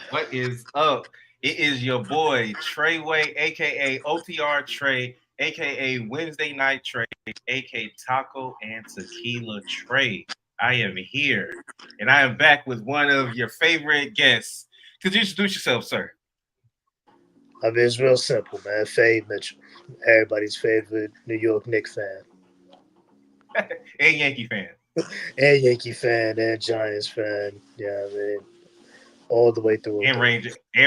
What is up? It is your boy Treyway, aka OTR Tre, aka Wednesday Night Trey, aka Taco and Tequila Trey. I am here, and I am back with one of your favorite guests. Could you introduce yourself, sir? I mean, it's real simple, man. Fade Mitchell, everybody's favorite New York Knicks fan, And Yankee fan. and Yankee fan, and Giants fan. Yeah, I mean, all the way through with And them.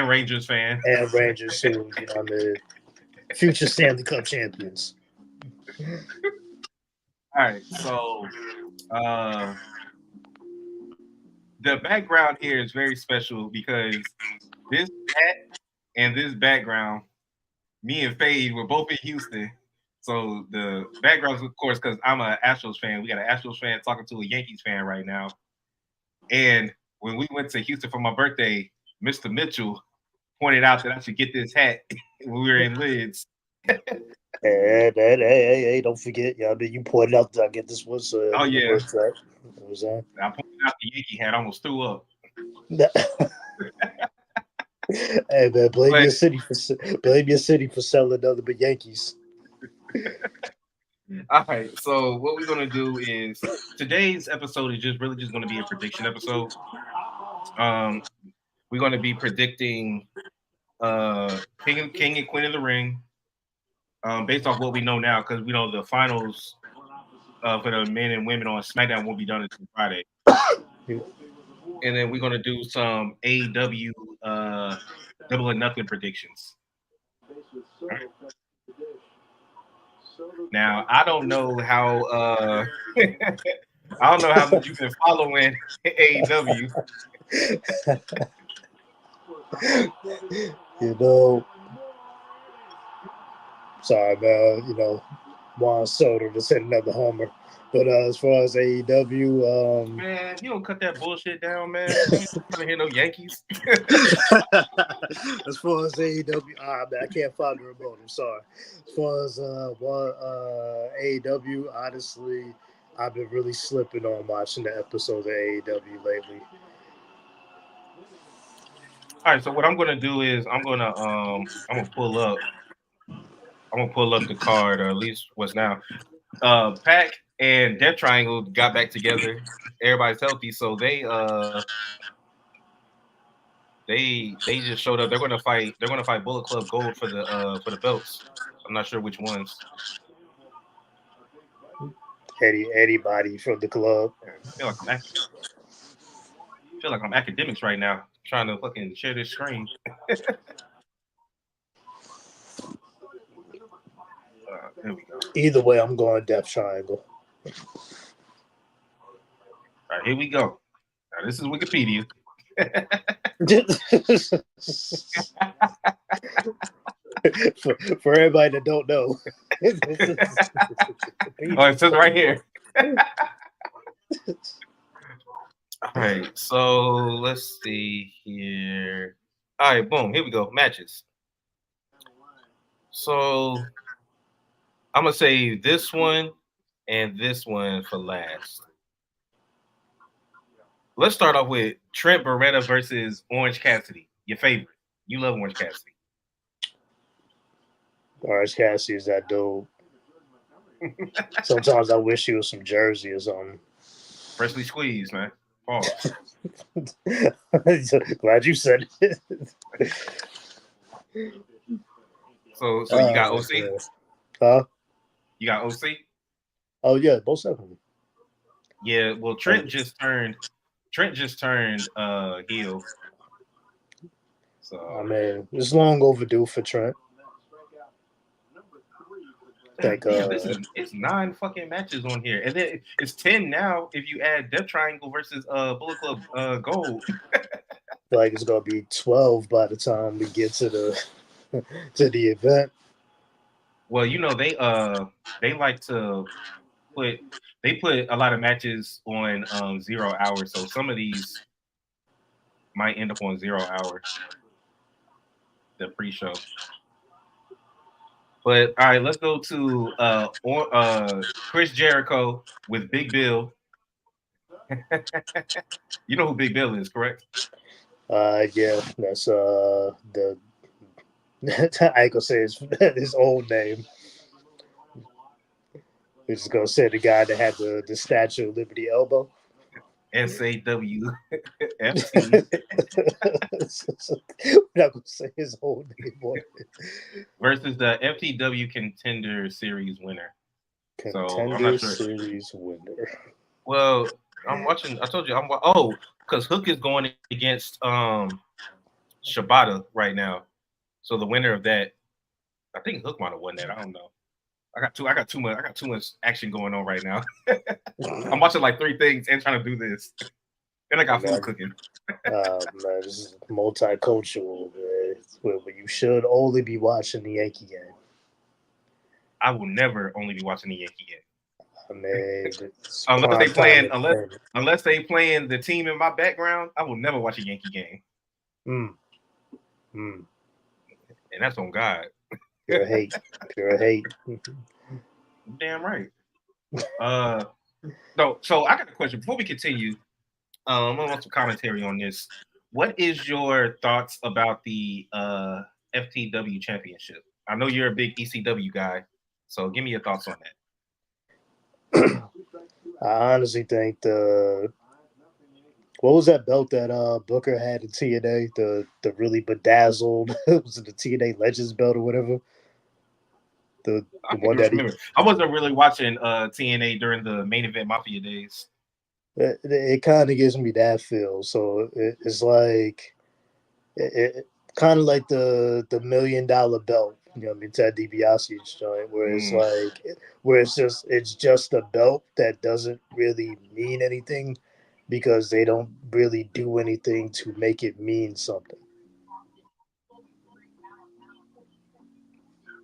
Rangers fan. And Rangers, who, I mean, future Stanley Cup champions. All right, so uh, the background here is very special because this hat and this background, me and Fade were both in Houston. So the backgrounds, of course, because I'm an Astros fan. We got an Astros fan talking to a Yankees fan right now. And when we went to Houston for my birthday, Mr. Mitchell pointed out that I should get this hat when we were in Lids. Hey, don't forget, yeah, I mean, you pointed out that I get this one, so Oh it yeah, works, right? What was that? I pointed out the Yankee hat. I almost threw up. Hey man, But blame your city for selling nothing but Yankees. all right, so what we're gonna do is today's episode is just really just gonna be a prediction episode. Um, we're gonna be predicting King and Queen of the Ring, based off what we know now, because we know the finals for the men and women on SmackDown won't be done until Friday, and then we're gonna do some AEW Double or Nothing predictions. All right. Now I don't know how I don't know how much you've been following AEW. You know, sorry, man. Juan Soto just hit another homer. But as far as AEW, Man, you don't cut that bullshit down, man. You ain't trying to hear no Yankees. as far as AEW, man, I can't find the remote. I'm sorry. As far as AEW, honestly, I've been really slipping on watching the episodes of AEW lately. All right, so what I'm gonna do is I'm gonna pull up the card, or at least what's now. Pac and Death Triangle got back together. Everybody's healthy, so they just showed up. They're gonna fight. They're gonna fight Bullet Club Gold for the belts. I'm not sure which ones. Anybody from the club. I feel like I'm academics right now, trying to fucking share this screen. There we go. Either way, I'm going Death Triangle. All right, here we go. Now this is Wikipedia. for everybody that don't know. Oh, it says right here. All right, so let's see here. All right, boom, here we go. Matches. So I'm gonna say this one and this one for last. Let's start off with Trent Beretta versus Orange Cassidy. Your favorite. You love Orange Cassidy. Orange Cassidy is that dude. Sometimes I wish he was from Jersey or something. Freshly squeezed, man. Pause. Glad you said it. So you got OC? Huh? You got OC? Oh yeah, both of them. Yeah, well Trent just turned heel. So I mean, it's long overdue for Trent. Like damn, it's 9 fucking matches on here, and then it's 10 now if you add Death Triangle versus Bullet Club Gold. like it's gonna be 12 by the time we get to the to the event. Well, you know they like to put they put a lot of matches on 0 hours, so some of these might end up on 0 hour, the pre-show. But all right, let's go to Chris Jericho with Big Bill. You know who Big Bill is, correct? Yeah, that's the I ain't gonna say his old name. We're just gonna say the guy that had the Statue of Liberty elbow. SAWFT We're not gonna say his whole name on it. versus the FTW Contender Series winner. So I'm not Contender sure. Series winner. Well, I'm watching. I told you. Because Hook is going against Shibata right now. So the winner of that, I think Hook might have won that. I don't know. I got too much. I got too much action going on right now. I'm watching like 3 things and trying to do this. And I got food cooking. Man, this is multicultural, man. Where you should only be watching the Yankee game. I will never only be watching the Yankee game. I mean, unless they playing unless they playing the team in my background, I will never watch a Yankee game. And that's on God. Pure hate. Pure hate. Damn right. No, so I got a question before we continue. I want some commentary on this. What is your thoughts about the FTW championship? I know you're a big ECW guy, so give me your thoughts on that. I honestly think what was that belt that Booker had in TNA? The really bedazzled was it the TNA Legends belt or whatever? The one that remember. I wasn't really watching TNA during the main event Mafia days. It kind of gives me that feel. So it's like it kind of like the $1 million belt. You know what I mean? Ted DiBiase's joint, where it's just a belt that doesn't really mean anything because they don't really do anything to make it mean something.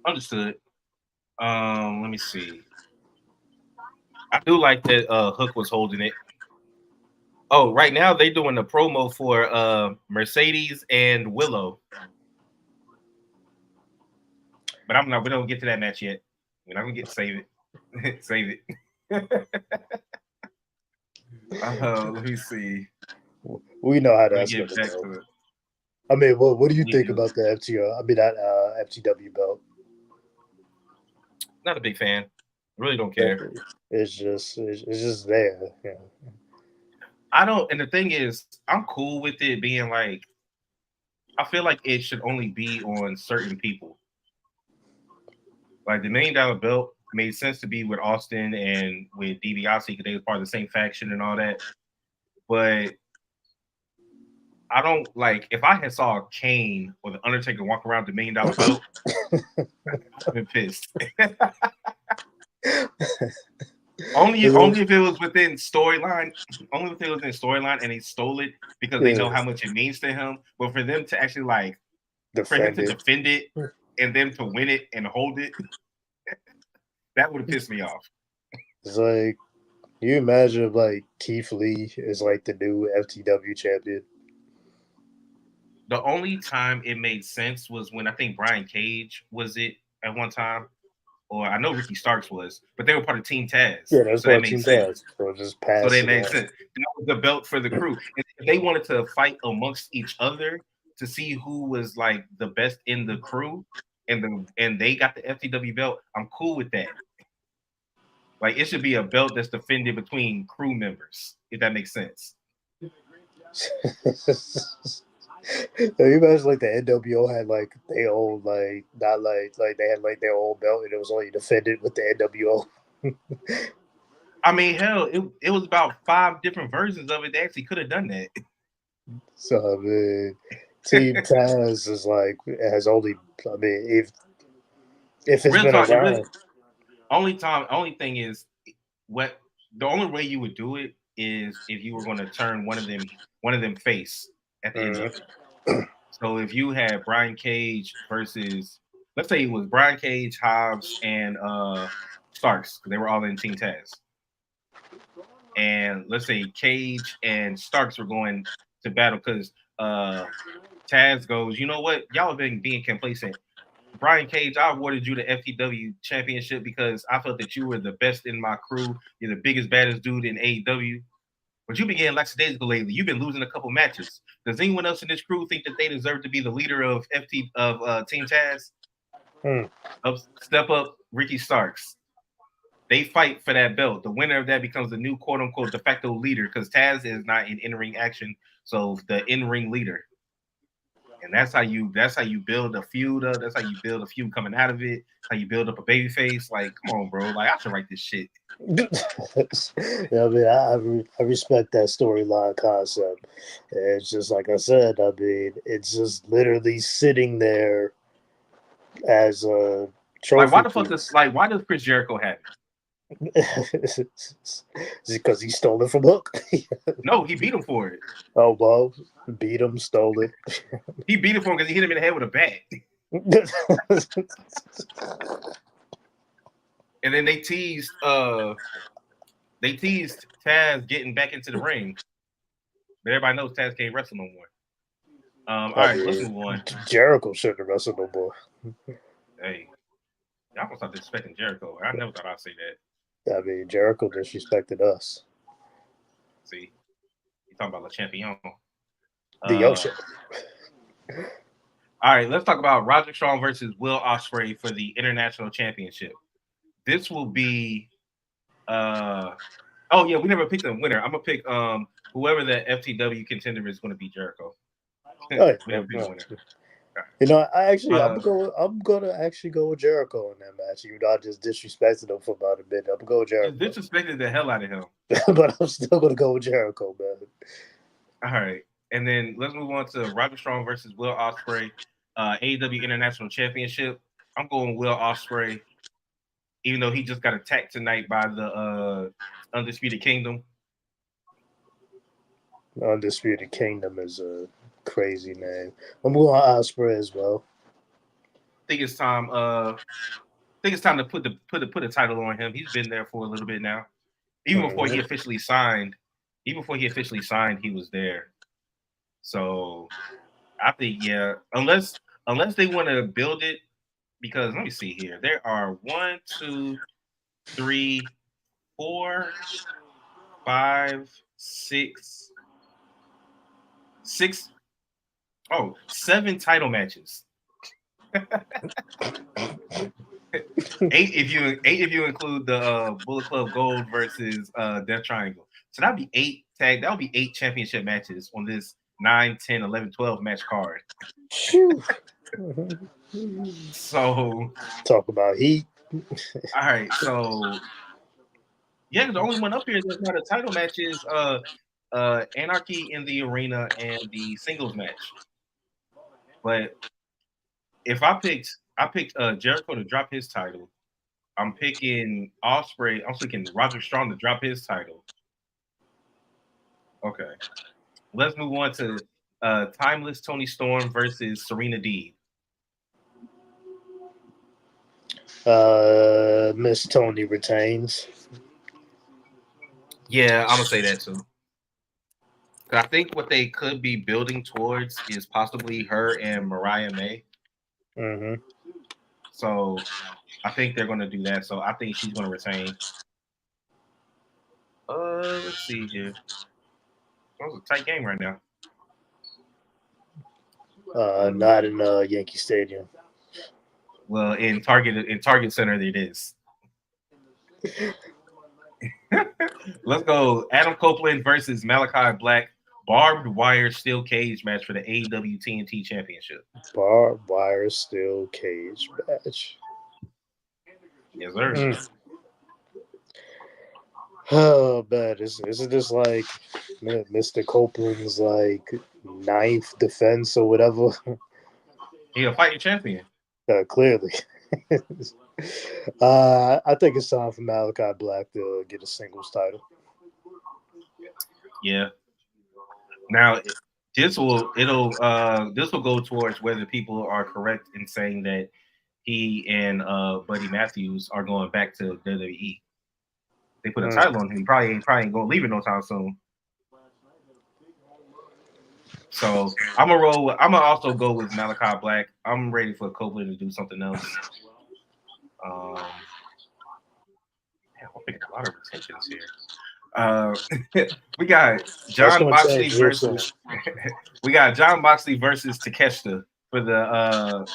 Understood. Let me see. I do like that Hook was holding it. Oh, right now they're doing a promo for Mercedes and Willow. But we don't get to that match yet. We're not gonna save it. Save it. Let me see. We know how that's gonna go. I mean, what do you think about the FTR? I mean that FTW belt. Not a big fan. Really don't care. It's just there. Yeah. I don't, and the thing is, I'm cool with it being like, I feel like it should only be on certain people. Like the $1 million belt made sense to be with Austin and with DiBiase because they were part of the same faction and all that. But I don't like if I had saw Kane or the Undertaker walk around the $1 million belt, I've been pissed. Only if it was within storyline. Only if it was in storyline and he stole it because they know how much it means to him. But for them to actually like defend it and them to win it and hold it, that would have pissed me off. It's like, you imagine if like Keith Lee is like the new FTW champion? The only time it made sense was when I think Brian Cage was it at one time. Or I know Ricky Starks was, but they were part of Team Taz. Yeah, that's part of Team Taz. So they made sense. That was the belt for the crew. If they wanted to fight amongst each other to see who was like the best in the crew, and they got the FTW belt, I'm cool with that. Like it should be a belt that's defended between crew members, if that makes sense. You imagine like the NWO had like they own like not like they had like their own belt and it was only defended with the NWO. I mean, hell, it was about 5 different versions of it. They actually could have done that. So I mean, Team Taz is like has only. I mean, if it's real been around, only thing is what the only way you would do it is if you were going to turn one of them face at the end of it. So if you had Brian Cage versus, let's say it was Brian Cage, Hobbs, and Starks, because they were all in Team Taz. And let's say Cage and Starks were going to battle because Taz goes, you know what? Y'all have been being complacent. Brian Cage, I awarded you the FTW championship because I felt that you were the best in my crew. You're the biggest, baddest dude in AEW. but you've been getting lackadaisical lately. You've been losing a couple matches. Does anyone else in this crew think that they deserve to be the leader of Team Taz? Step up, Ricky Starks. They fight for that belt. The winner of that becomes the new quote unquote de facto leader because Taz is not in in-ring action, so the in-ring leader. And that's how you build a feud up. That's how you build a feud coming out of it. How you build up a baby face. Like, come on, bro. Like, I should write this shit. I mean, I respect that storyline concept. It's just like I said. I mean, it's just literally sitting there as a trophy. Like, why does Chris Jericho have it? Is it because he stole it from Hook? No, he beat him for it. Oh well, beat him, stole it. He beat him for him because he hit him in the head with a bat. And then they teased Taz getting back into the ring. But everybody knows Taz can't wrestle no more. All right, let's move on. Jericho shouldn't have wrestled no more. Hey, y'all gonna stop disrespecting Jericho. I never thought I'd say that. I mean, Jericho disrespected us. See, you talking about Le Champion. The Ocean. All right, let's talk about Roderick Strong versus Will Ospreay for the International Championship. This will be oh yeah, we never picked a winner. I'm gonna pick whoever the FTW contender is gonna be Jericho. We never picked a winner. You know, I'm gonna actually go with Jericho in that match. Even though I just disrespected him for about a minute, I'm gonna go with Jericho. You disrespected the hell out of him, but I'm still gonna go with Jericho, man. All right, and then let's move on to Roderick Strong versus Will Ospreay, AEW International Championship. I'm going Will Ospreay, even though he just got attacked tonight by the Undisputed Kingdom. Undisputed Kingdom is a crazy name. I'm going Ospreay as well. I think it's time. To put a title on him. He's been there for a little bit now. Even before he officially signed, he was there. So I think unless they want to build it, because let me see here. There are 1, 2, 3, 4, 5, 6, 7 title matches. 8 if you include the Bullet Club Gold versus Death Triangle. So that'd be 8 championship matches on this 9, 10, 11, 12 match card. So talk about heat. All right, so yeah, the only one up here that's not a title match is Anarchy in the Arena and the singles match. But if I picked Jericho to drop his title, I'm picking Ospreay. I'm picking Roderick Strong to drop his title. Okay, let's move on to Timeless Toni Storm versus Serena Deeb. Miss Tony retains. Yeah, I'm gonna say that too. I think what they could be building towards is possibly her and Mariah May. Mm-hmm. So I think they're going to do that. So I think she's going to retain. Let's see here. It's a tight game right now. Not in Yankee Stadium. Well, in Target Center, it is. Let's go. Adam Copeland versus Malachi Black. Barbed wire steel cage match for the AEW TNT Championship. Barbed wire steel cage match. Yes, sir. Oh man, isn't this like Mr. Copeland's like 9th defense or whatever? He's a fighting champion. Clearly. I think it's time for Malachi Black to get a singles title. Yeah. Now this will go towards whether people are correct in saying that he and Buddy Matthews are going back to WWE. They put a title on him. He probably ain't going to leave it no time soon. So I'm gonna also go with Malachi Black. I'm ready for Copeland to do something else. I'm picking a lot of retentions here. We got That's John gonna Moxley change real soon. versus we got John Moxley versus Takeshita for the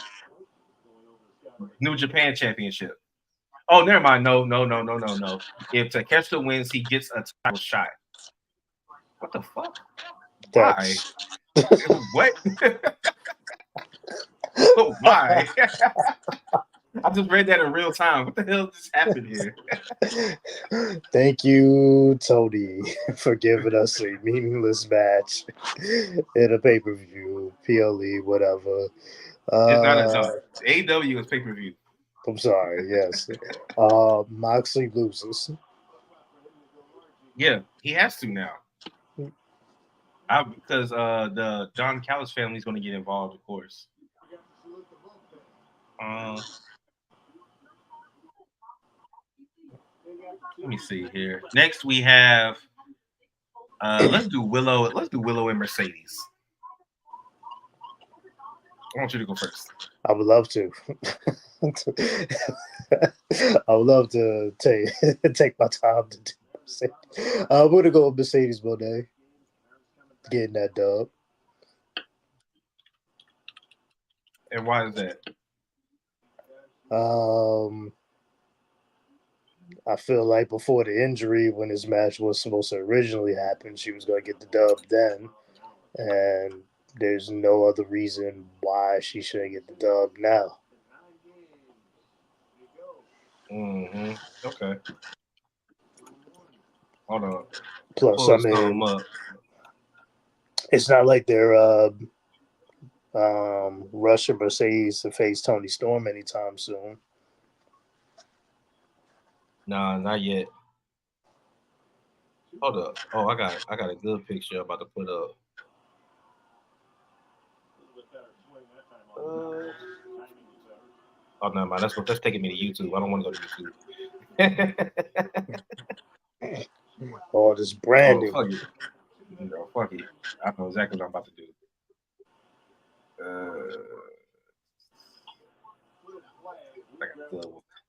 New Japan Championship. Oh, never mind. No. If Takeshita wins, he gets a title shot. What the fuck? Why? What? Why? I just read that in real time. What the hell just happened here? Thank you, Tony, for giving us a meaningless match in a pay-per-view, PLE, whatever. It's not a no. AEW is pay-per-view. I'm sorry, yes. Moxley loses. Yeah, he has to now. Because the John Callis family is going to get involved, of course. Let me see here. Next we have let's do Willow and Mercedes. I want you to go first. I would love to. I would love to take my time to do Mercedes. I'm gonna go with Mercedes Moné getting that dub. And why is that? I feel like before the injury, when this match was supposed to originally happen, she was going to get the dub then. And there's no other reason why she shouldn't get the dub now. Mm-hmm. Okay. Hold on. Plus, I mean, it's not like they're rushing Mercedes to face Tony Storm anytime soon. Nah, not yet. Hold up. Oh, I got a good picture I'm about to put up. Oh no, man, that's taking me to YouTube. I don't want to go to YouTube. All this branding. Oh, fuck it. No, fuck it. I know exactly what I'm about to do.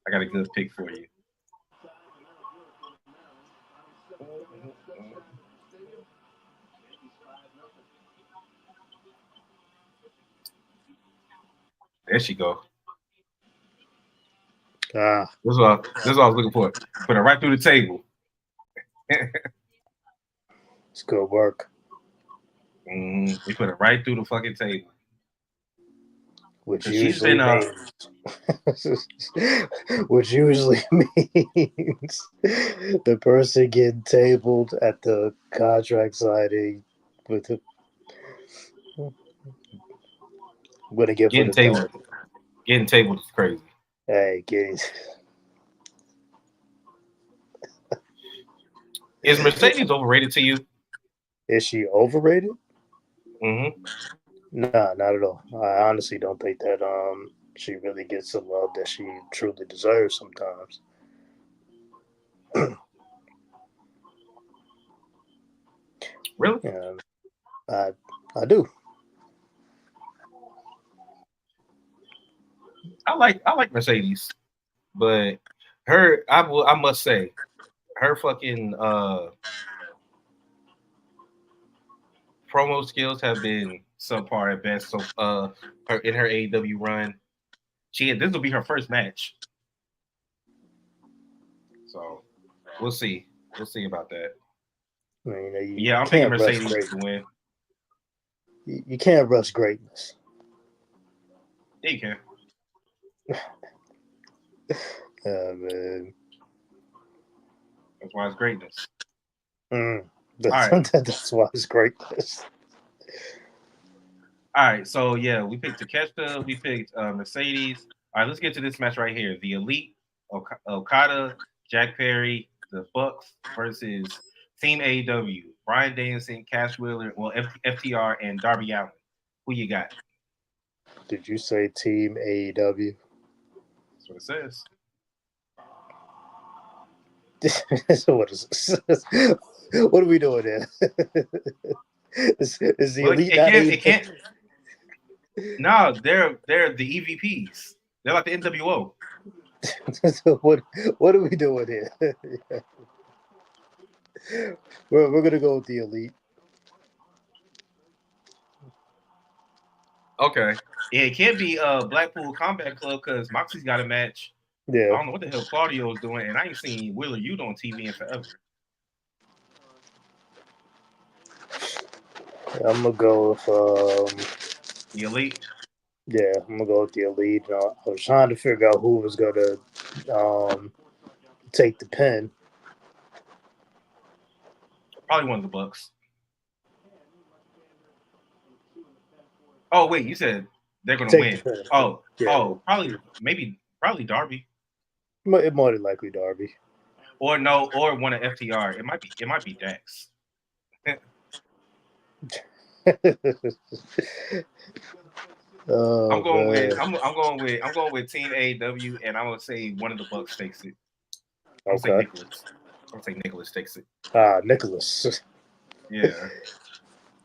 I got a good pick for you. There she go. This is what I was looking for. Put her right through the table. It's good work. We put it right through the fucking table. Which usually means the person getting tabled at the contract signing with the gonna give getting tabled. Getting tabled is crazy. Hey, getting. Is Mercedes overrated to you? Is she overrated? Mm-hmm. Nah, not at all. I honestly don't think that she really gets the love that she truly deserves sometimes. Really? I do. I like Mercedes, but I must say, her fucking promo skills have been subpar at best. So her in her AEW run, this will be her first match. So we'll see. We'll see about that. I mean, yeah, I'm picking Mercedes to win. You can't rush greatness. Yeah, you can. Man. That's why it's greatness. That's why it's greatness. All right, so yeah, we picked Takeshita, we picked Mercedes. All right, let's get to this match right here: the Elite, Okada, Jack Perry, the Bucks versus Team AEW: Bryan Danielson, Cash Wheeler, FTR, and Darby Allin. Who you got? Did you say Team AEW? That's what it says. So what is this? What are we doing here? Is the Elite it can't. No, they're the EVPs. They're like the NWO. So what are we doing here? We're gonna go with the Elite. Okay. Yeah, it can't be Blackpool Combat Club because Moxie's got a match. Yeah, I don't know what the hell Claudio's doing, and I ain't seen Wheeler Yuta on TV in forever. I'm gonna go with The Elite. yeah, I'm gonna go with the Elite. I was trying to figure out who was gonna take the pin. Probably one of the Bucks. Oh wait, you said they're gonna Take the win. pin. Oh, Yeah, probably Darby. it more than likely Darby. Or no, or one of FTR. It might be Dax. Oh man. I'm going with Team AEW, and I'm gonna say one of the Bucks takes it. I'm gonna say Okay. Nicholas. I'm gonna say Nicholas takes it. Nicholas. Yeah.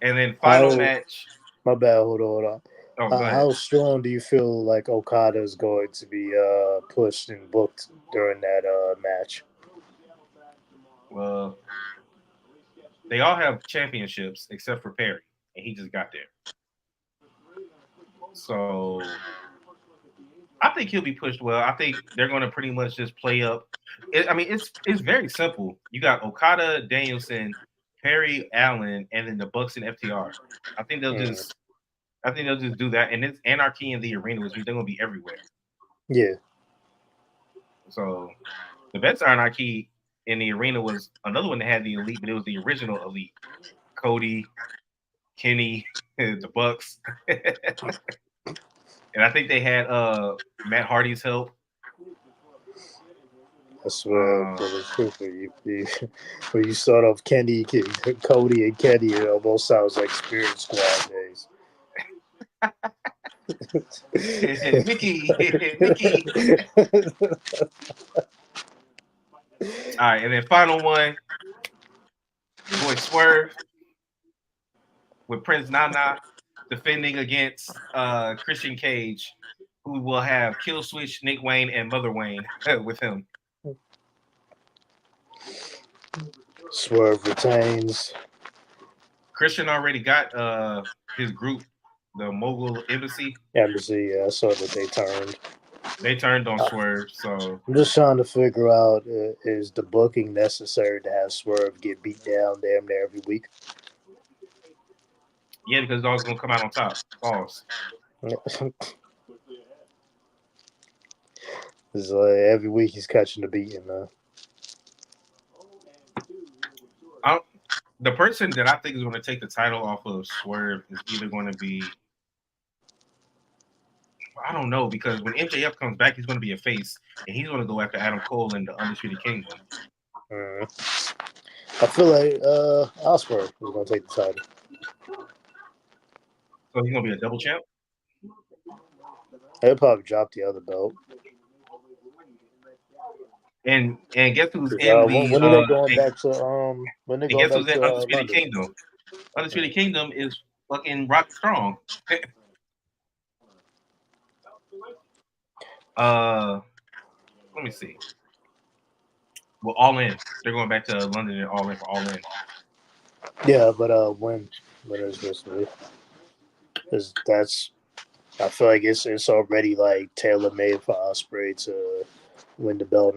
And then final How? match. My bad. Hold on. Oh, go ahead. How strong do you feel like Okada is going to be pushed and booked during that match? Well, they all have championships except for Perry, and he just got there. So I think he'll be pushed well. I think they're going to pretty much just play up. It's very simple. You got Okada, Danielson, Perry, Allen, and then the Bucks and FTR. I think they'll Mm. just I think they'll just do that, and it's anarchy in the arena, which means they're going to be everywhere. Yeah. So the best anarchy in the arena was another one that had the Elite, but it was the original Elite: Cody, Kenny, the Bucks, and I think they had Matt Hardy's help. I swear, when you start off Cody and Kenny, it almost sounds like Spirit Squad days. Mickey. All right, and then final one, your boy Swerve with Prince Nana defending against Christian Cage, who will have Kill Switch, Nick Wayne, and Mother Wayne with him. Swerve retains. Christian already got his group, the Mogul Embassy. Embassy, yeah, I saw that they turned. They turned on Swerve, so I'm just trying to figure out is the booking necessary to have Swerve get beat down damn near every week? yeah, because it's always gonna come out on top. Pause. It's like every week he's catching the beating, man. The person that I think is going to take the title off of Swerve is either going to be, I don't know, because when MJF comes back, he's going to be a face, and he's going to go after Adam Cole in the Undisputed Kingdom. I feel like Osprey is going to take the title. So he's going to be a double champ? He'll probably drop the other belt. And guess who's in the when are they going back to when they going guess back who's in to Undisputed London? Kingdom? Undisputed Kingdom is fucking Rock Strong. Let me see. Well, All In. They're going back to London and All In for All In. Yeah, but when is this? Because that's I feel like it's already like tailor made for Osprey to win the belt.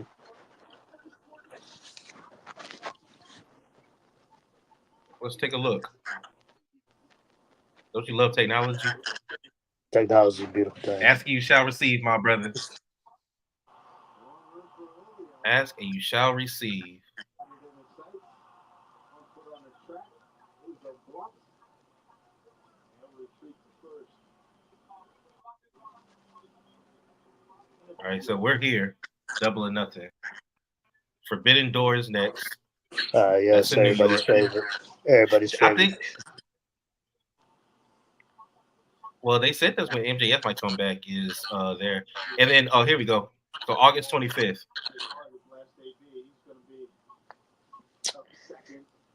Let's take a look. Don't you love technology? Technology is a beautiful thing. Ask and you shall receive, my brother. Ask and you shall receive. All right, so we're here. Double or nothing. Forbidden Doors next. Yes, everybody's favorite. Everybody's favorite. I think. Well, they said that's when MJF might come back is there, and then here we go. So August 25th.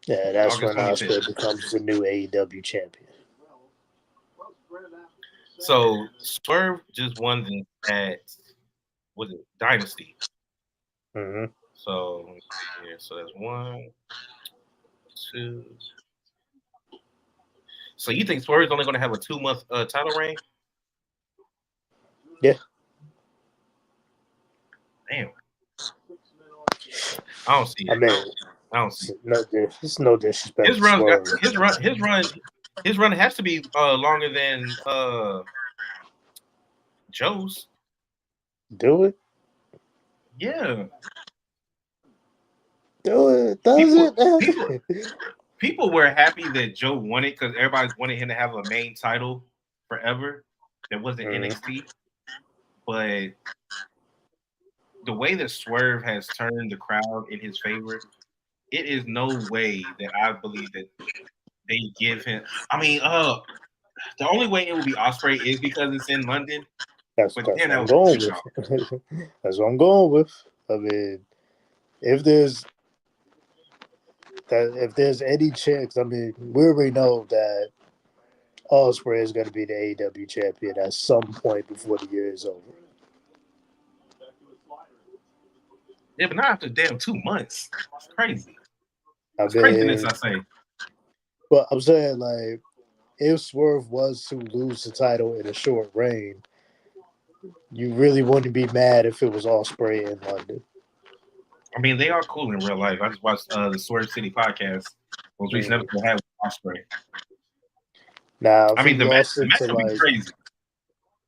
Yeah, that's when Osprey becomes the new AEW champion. So Swerve just won this at was it Dynasty? Mm-hmm. So yeah, so that's one. 2. So you think Swerve's only going to have a 2-month title reign? Yeah. Damn. I don't see it. I mean, I don't see it. It's no disrespect. His run has to be longer than Joe's. Do it. Yeah. Do it. Does people were happy that Joe won it because everybody wanted him to have a main title forever. That wasn't NXT. But the way that Swerve has turned the crowd in his favor, it is no way that I believe that they give him. I mean, the only way it will be Osprey is because it's in London. That's what I'm going with. That's what I'm going with. I mean, if there's any chance, I mean, we already know that Osprey is going to be the AEW champion at some point before the year is over. Yeah, but not after damn 2 months. It's crazy. It's craziness, I say. But I'm saying, like, if Swerve was to lose the title in a short reign, you really wouldn't be mad if it was Osprey in London. I mean, they are cool in real life. I just watched the Swerve City podcast. Most recent episode had with Osprey. Now, I mean, the match would be crazy.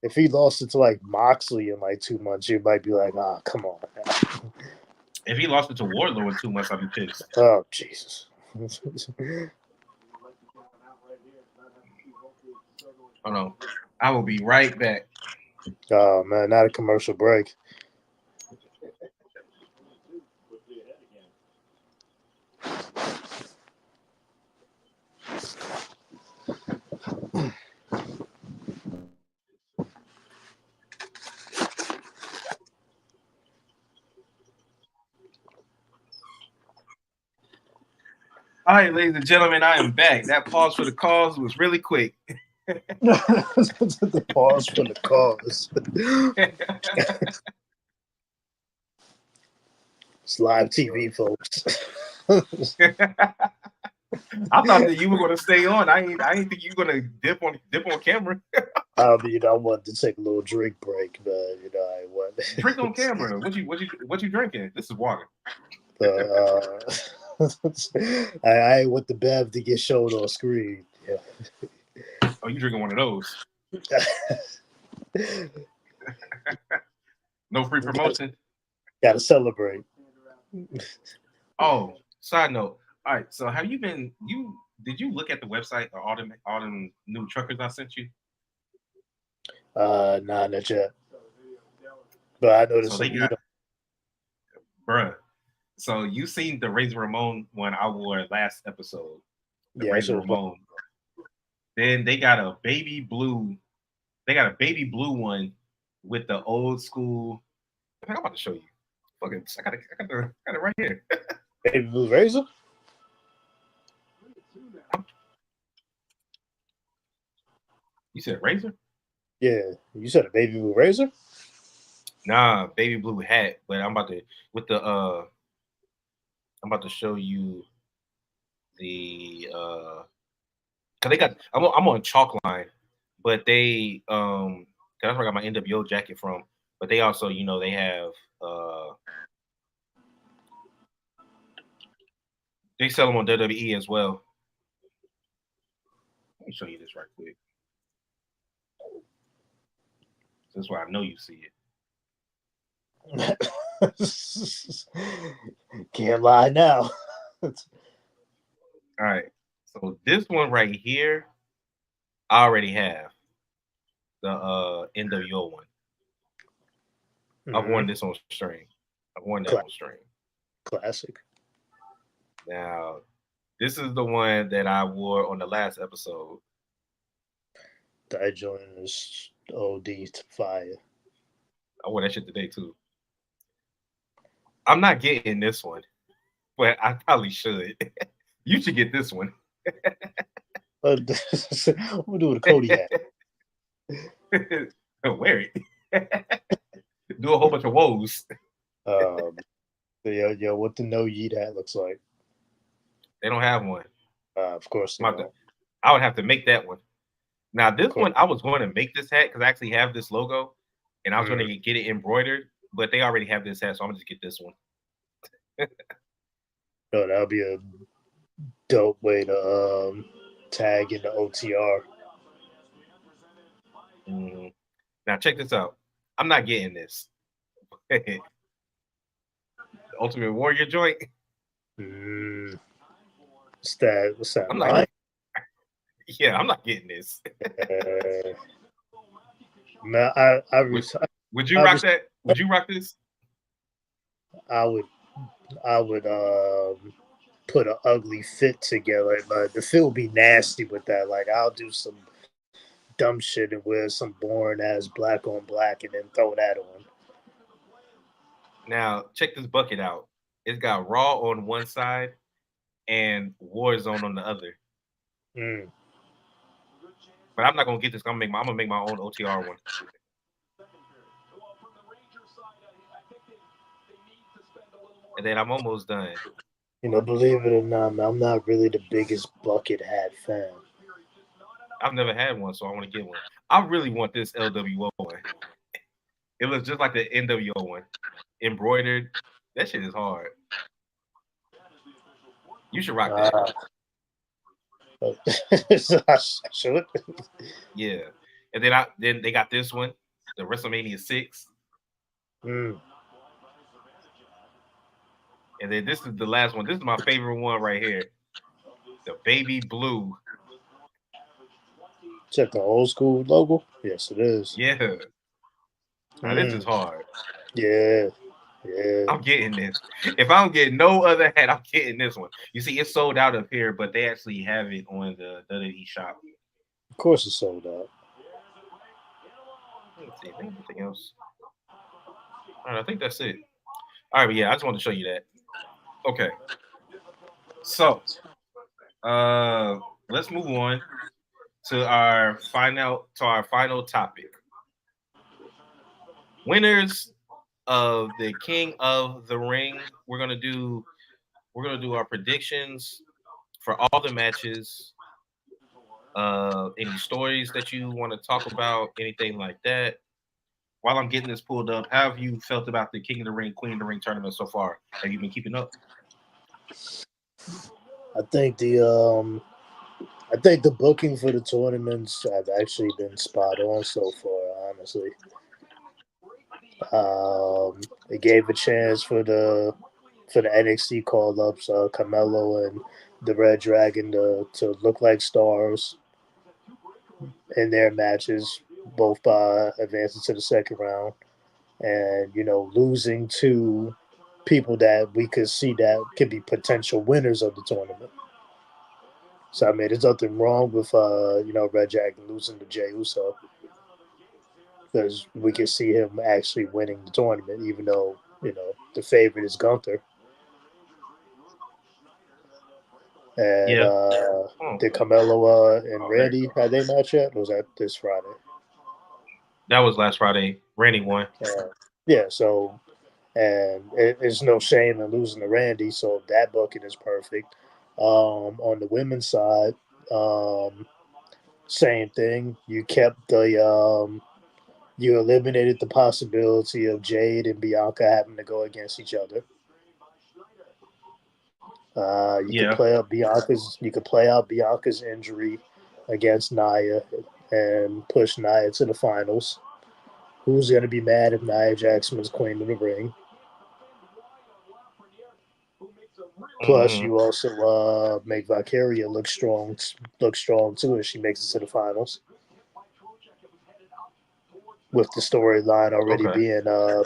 If he lost it to like Moxley in like 2 months, you might be like, come on. If he lost it to Wardlow in 2 months, I'd be pissed. Oh, Jesus. Oh, no. I will be right back. Oh, man, not a commercial break. All right, ladies and gentlemen, I am back. That pause for the cause was really quick. The pause for the cause. It's live TV, folks. I thought that you were going to stay on. I ain't think you were going to dip on camera. I mean, I wanted to take a little drink break, but I want drink on camera. What you drinking? This is water. I ain't want the Bev to get shown on screen. Yeah. Oh, you drinking one of those? No free promotion. Gotta celebrate. Oh, side note. All right. So, have you been? Did you look at the website or all them new truckers I sent you? Nah, not yet. But I noticed so bruh. So you seen the Razor Ramon one I wore last episode? The Razor Ramon. Then they got a baby blue. They got a baby blue one with the old school. I'm about to show you. Fucking, I got it right here. Baby blue Razor. You said Razor? Yeah, you said a baby blue Razor. Nah, baby blue hat. But I'm about to show you the cause they got I'm on Chalkline, but they cause that's where I got my NWO jacket from. But they also, they have they sell them on WWE as well. Let me show you this right quick. That's why I know you see it. Can't lie now. All right. So this one right here, I already have the NWO one. Mm-hmm. I've worn this on string. I've worn that on string. Classic. Now, this is the one that I wore on the last episode. That joint is OD fire. I wore that shit today too. I'm not getting this one, but I probably should. You should get this one. What do with a Cody hat? Wear it. Do a whole bunch of woes. Yo, what the No Yeet hat looks like. They don't have one. Of course they don't. I would have to make that one. Now, this one, I was going to make this hat because I actually have this logo, and I was going to get it embroidered, but they already have this hat, so I'm going to just get this one. No, that would be a dope way to tag in the OTR. Mm-hmm. Now, check this out. I'm not getting this. The Ultimate Warrior joint. What's that? I'm not. Yeah, I'm not getting this. Man, would you rock that? Would you rock this? I would put an ugly fit together, but the fit would be nasty with that. Like I'll do some dumb shit and wear some boring ass black on black and then throw that on. Now check this bucket out. It's got Raw on one side and Warzone on the other. But I'm not gonna get this. I'm gonna make my own OTR one. And then I'm almost done. You know, believe it or not, man, I'm not really the biggest bucket hat fan. I've never had one, so I want to get one. I really want this LWO one. It looks just like the NWO one, embroidered. That shit is hard. You should rock that. I should. Yeah, and then they got this one, the WrestleMania 6. And then this is the last one. This is my favorite one right here, the baby blue. Is that the old school logo? Yes, it is. Yeah. Now this is hard. Yeah. I'm getting this. If I don't get no other hat, I'm getting this one. You see, it's sold out up here, but they actually have it on the WWE shop. Of course, it's sold out. Let's see, anything else? All right, I think that's it. All right, but yeah, I just wanted to show you that. Okay. So, let's move on to our final topic. Winners of the King of the Ring. We're gonna do our predictions for all the matches. Any stories that you want to talk about, anything like that. While I'm getting this pulled up, how have you felt about the King of the Ring, Queen of the Ring tournament so far? Have you been keeping up? I think the booking for the tournaments have actually been spot on so far, honestly. It gave a chance for the NXT call ups, Carmelo and the Red Dragon to look like stars in their matches, both by advancing to the second round and, you know, losing to people that we could see that could be potential winners of the tournament. So I mean, there's nothing wrong with Red Dragon losing to Jey Uso, because we can see him actually winning the tournament, even though the favorite is Gunther. And did Carmelo and Randy had they match yet? Or was that this Friday? That was last Friday. Randy won. Yeah. So, and it's no shame in losing to Randy. So that booking is perfect. On the women's side, same thing. You kept you eliminated the possibility of Jade and Bianca having to go against each other. You could play out Bianca's injury against Nia and push Nia to the finals. Who's going to be mad if Nia Jackson was Queen of the Ring? Plus, you also make Valkyria look strong too if she makes it to the finals. With the storyline already being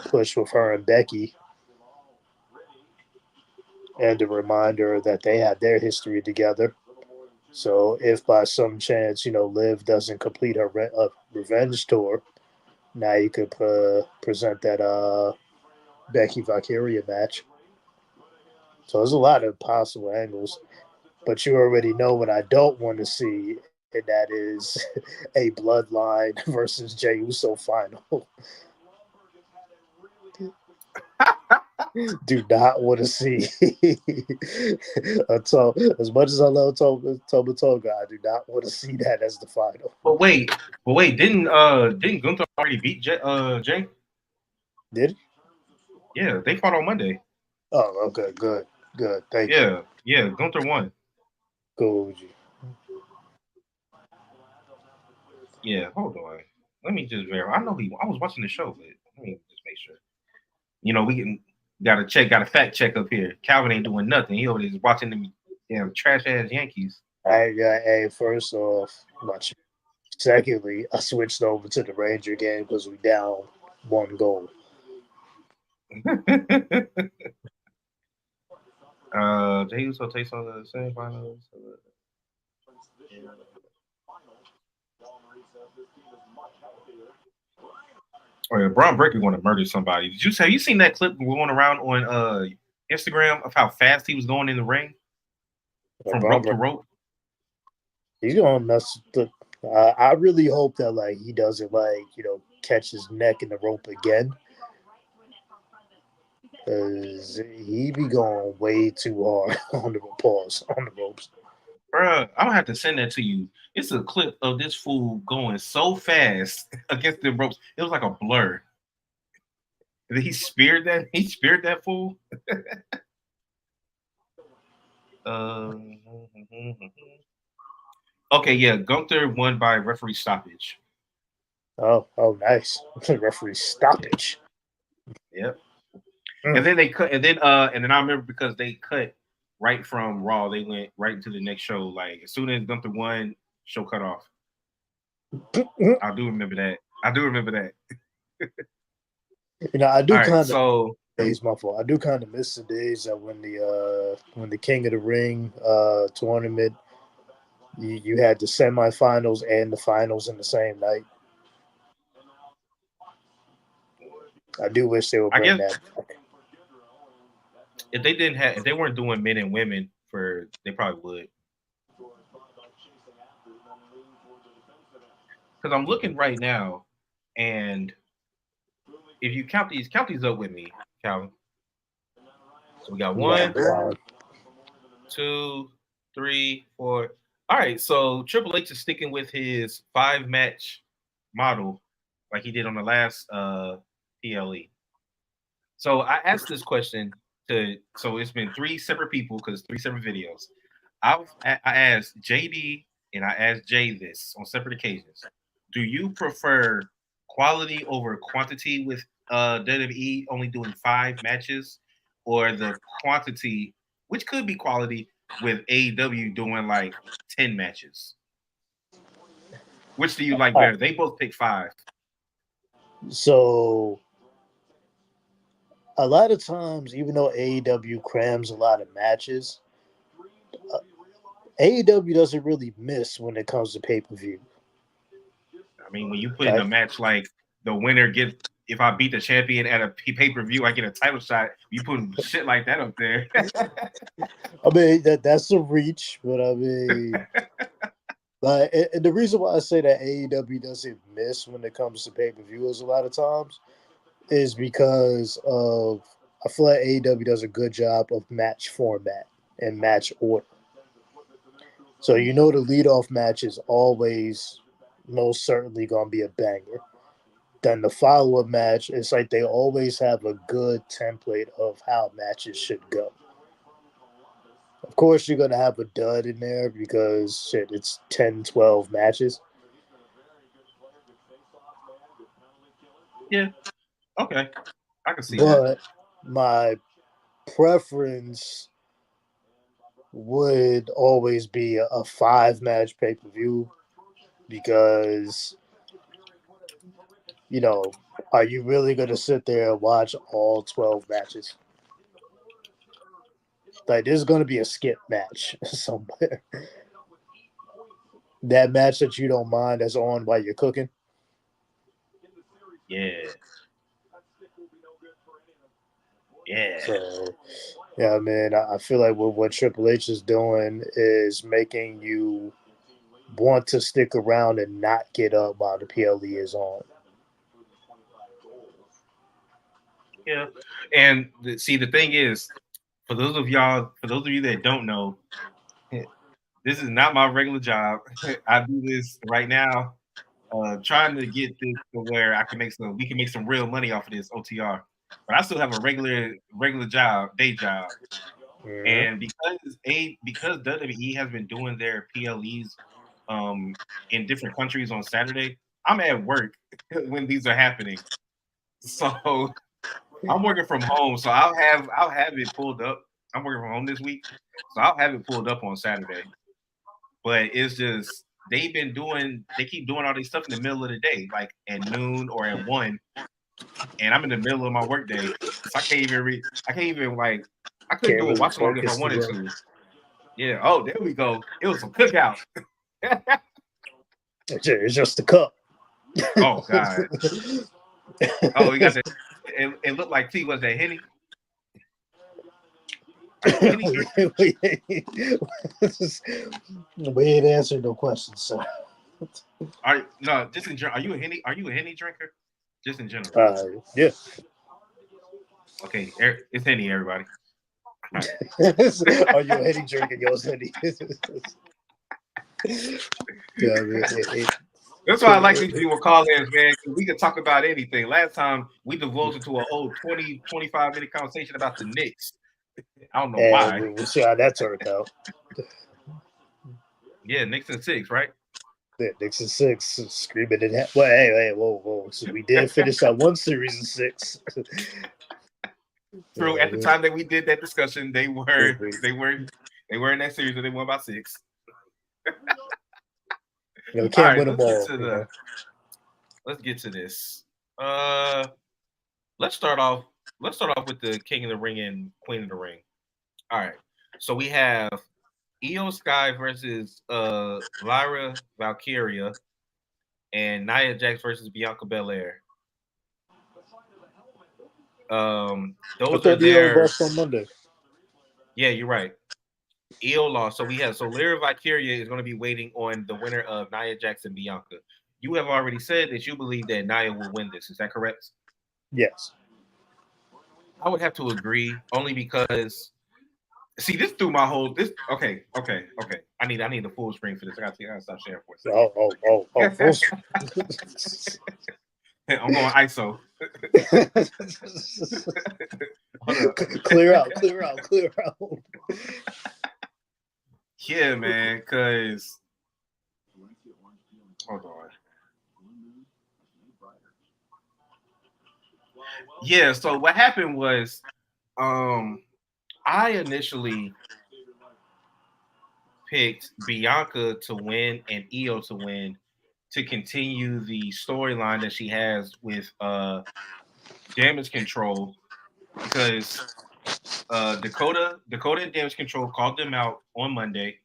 pushed with her and Becky, and the reminder that they had their history together. So if by some chance, Liv doesn't complete her revenge tour, now you could present that Becky Valkyria match. So there's a lot of possible angles. But you already know what I don't want to see, and that is a Bloodline versus Jey Uso final. do not want to see. As much as I love Toma Tonga, I do not want to see that as the final. But wait, didn't Gunther already beat Jay? Did he? Yeah, they fought on Monday. Oh, okay, good. Thank you. Yeah, Gunther won. Go, OG. Yeah, hold on. Let me just verify. I know I was watching the show, but let me just make sure. We got a fact check up here. Calvin ain't doing nothing. He over there just watching them damn trash ass Yankees. Hey, first off, much. Secondly, I switched over to the Ranger game because we down 1 goal. Jey Uso takes on the semifinals. Oh yeah, Braun Breaker going to murder somebody. Have you seen that clip going around on Instagram of how fast he was going in the ring from rope to rope? He's gonna mess. I really hope that he doesn't catch his neck in the rope again, because he be going way too hard on the ropes. Bruh, I'm gonna have to send that to you. It's a clip of this fool going so fast against the ropes. It was like a blur. And then he speared that. He speared that fool. Okay, yeah. Gunther won by referee stoppage. Oh, nice. Referee stoppage. Yep. And then they cut, and then I remember because they cut right from Raw, they went right into the next show. Like as soon as Gunther won, show cut off. I do remember that. I do kind of. So days, my fault. I do kind of miss the days that when the King of the Ring tournament, you had the semifinals and the finals in the same night. I do wish they would bring that back. If they weren't doing men and women they probably would. Because I'm looking right now, and if you count these up with me, Calvin. So we got 1, 2, 3, 4. All right, so Triple H is sticking with his 5-match model, like he did on the last PLE. So I asked this question so it's been 3 separate people because 3 separate videos. I asked JD and I asked Jay this on separate occasions. Do you prefer quality over quantity with WWE only doing 5 matches, or the quantity, which could be quality, with AEW doing like 10 matches? Which do you like better? They both pick 5. So a lot of times, even though AEW crams a lot of matches, AEW doesn't really miss when it comes to pay-per-view. I mean, when you put in a match like the winner gets, if I beat the champion at a pay-per-view, I get a title shot. You put shit like that up there. I mean, that's a reach, but I mean, and the reason why I say that AEW doesn't miss when it comes to pay-per-view is a lot of times is because of, I feel like AEW does a good job of match format and match order. So the leadoff match is always most certainly going to be a banger. Then the follow-up match, it's like they always have a good template of how matches should go. Of course, you're going to have a dud in there because, it's 10, 12 matches. Yeah. Okay. I can see that. But my preference would always be a 5-match pay-per-view because, are you really going to sit there and watch all 12 matches? Like, there's going to be a skip match somewhere. That match that you don't mind that's on while you're cooking. Yeah. Yeah. So, yeah, man, I feel like what Triple H is doing is making you want to stick around and not get up while the PLE is on. Yeah. And see, the thing is, for those of you that don't know, this is not my regular job. I do this right now, trying to get this to where we can make some real money off of this OTR. But I still have a regular job, day job. And because WWE has been doing their PLEs in different countries on Saturday, I'm at work when these are happening. So I'm working from home, so I'll have it pulled up. I'm working from home this week, so I'll have it pulled up on Saturday. But it's just they keep doing all this stuff in the middle of the day, like at noon or at 1, and I'm in the middle of my workday, so I can't even read. I can't even like. I couldn't Can't do a really watch along if I focus wanted together. to. Yeah. Oh, there we go. It was some cookout. It's just a cup. Oh God. Oh, we got that. It looked like T was that Henny. Are you a Henny drinker? We ain't answered no questions, sir. No, just in general. Are you a Henny drinker? Just in general. Yeah. Okay, it's Henny, everybody. All right. Are you a Henny drinking? Yours Henny. That's why I like these people call-ins, man, because we can talk about anything. Last time we divulged into a whole 20, 25-minute conversation about the Knicks. I don't know why. We'll see how that turned out. Yeah, Knicks in 6, right? Yeah, Knicks in 6, screaming in well, hey, whoa. So we did finish that one series in 6. True. At the time that we did that discussion, they were in that series and they won by 6. Can't all right, win them all. Let's get to this. Let's start off with the King of the Ring and Queen of the Ring. All right. So we have Io Sky versus Lyra Valkyria and Nia Jax versus Bianca Belair. Those are their lost on Monday. Yeah, you're right. Io lost. So Lyra Valkyria is going to be waiting on the winner of Nia Jax and Bianca. You have already said that you believe that Nia will win this. Is that correct? Yes. I would have to agree, only because this threw my whole okay. I need the full screen for this. I gotta stop sharing for a second. Full screen. I'm going ISO. Clear out. Yeah, man, cause hold on. Yeah, so what happened was I initially picked Bianca to win and Io to win to continue the storyline that she has with Damage Control, because Dakota and Damage Control called them out on Monday,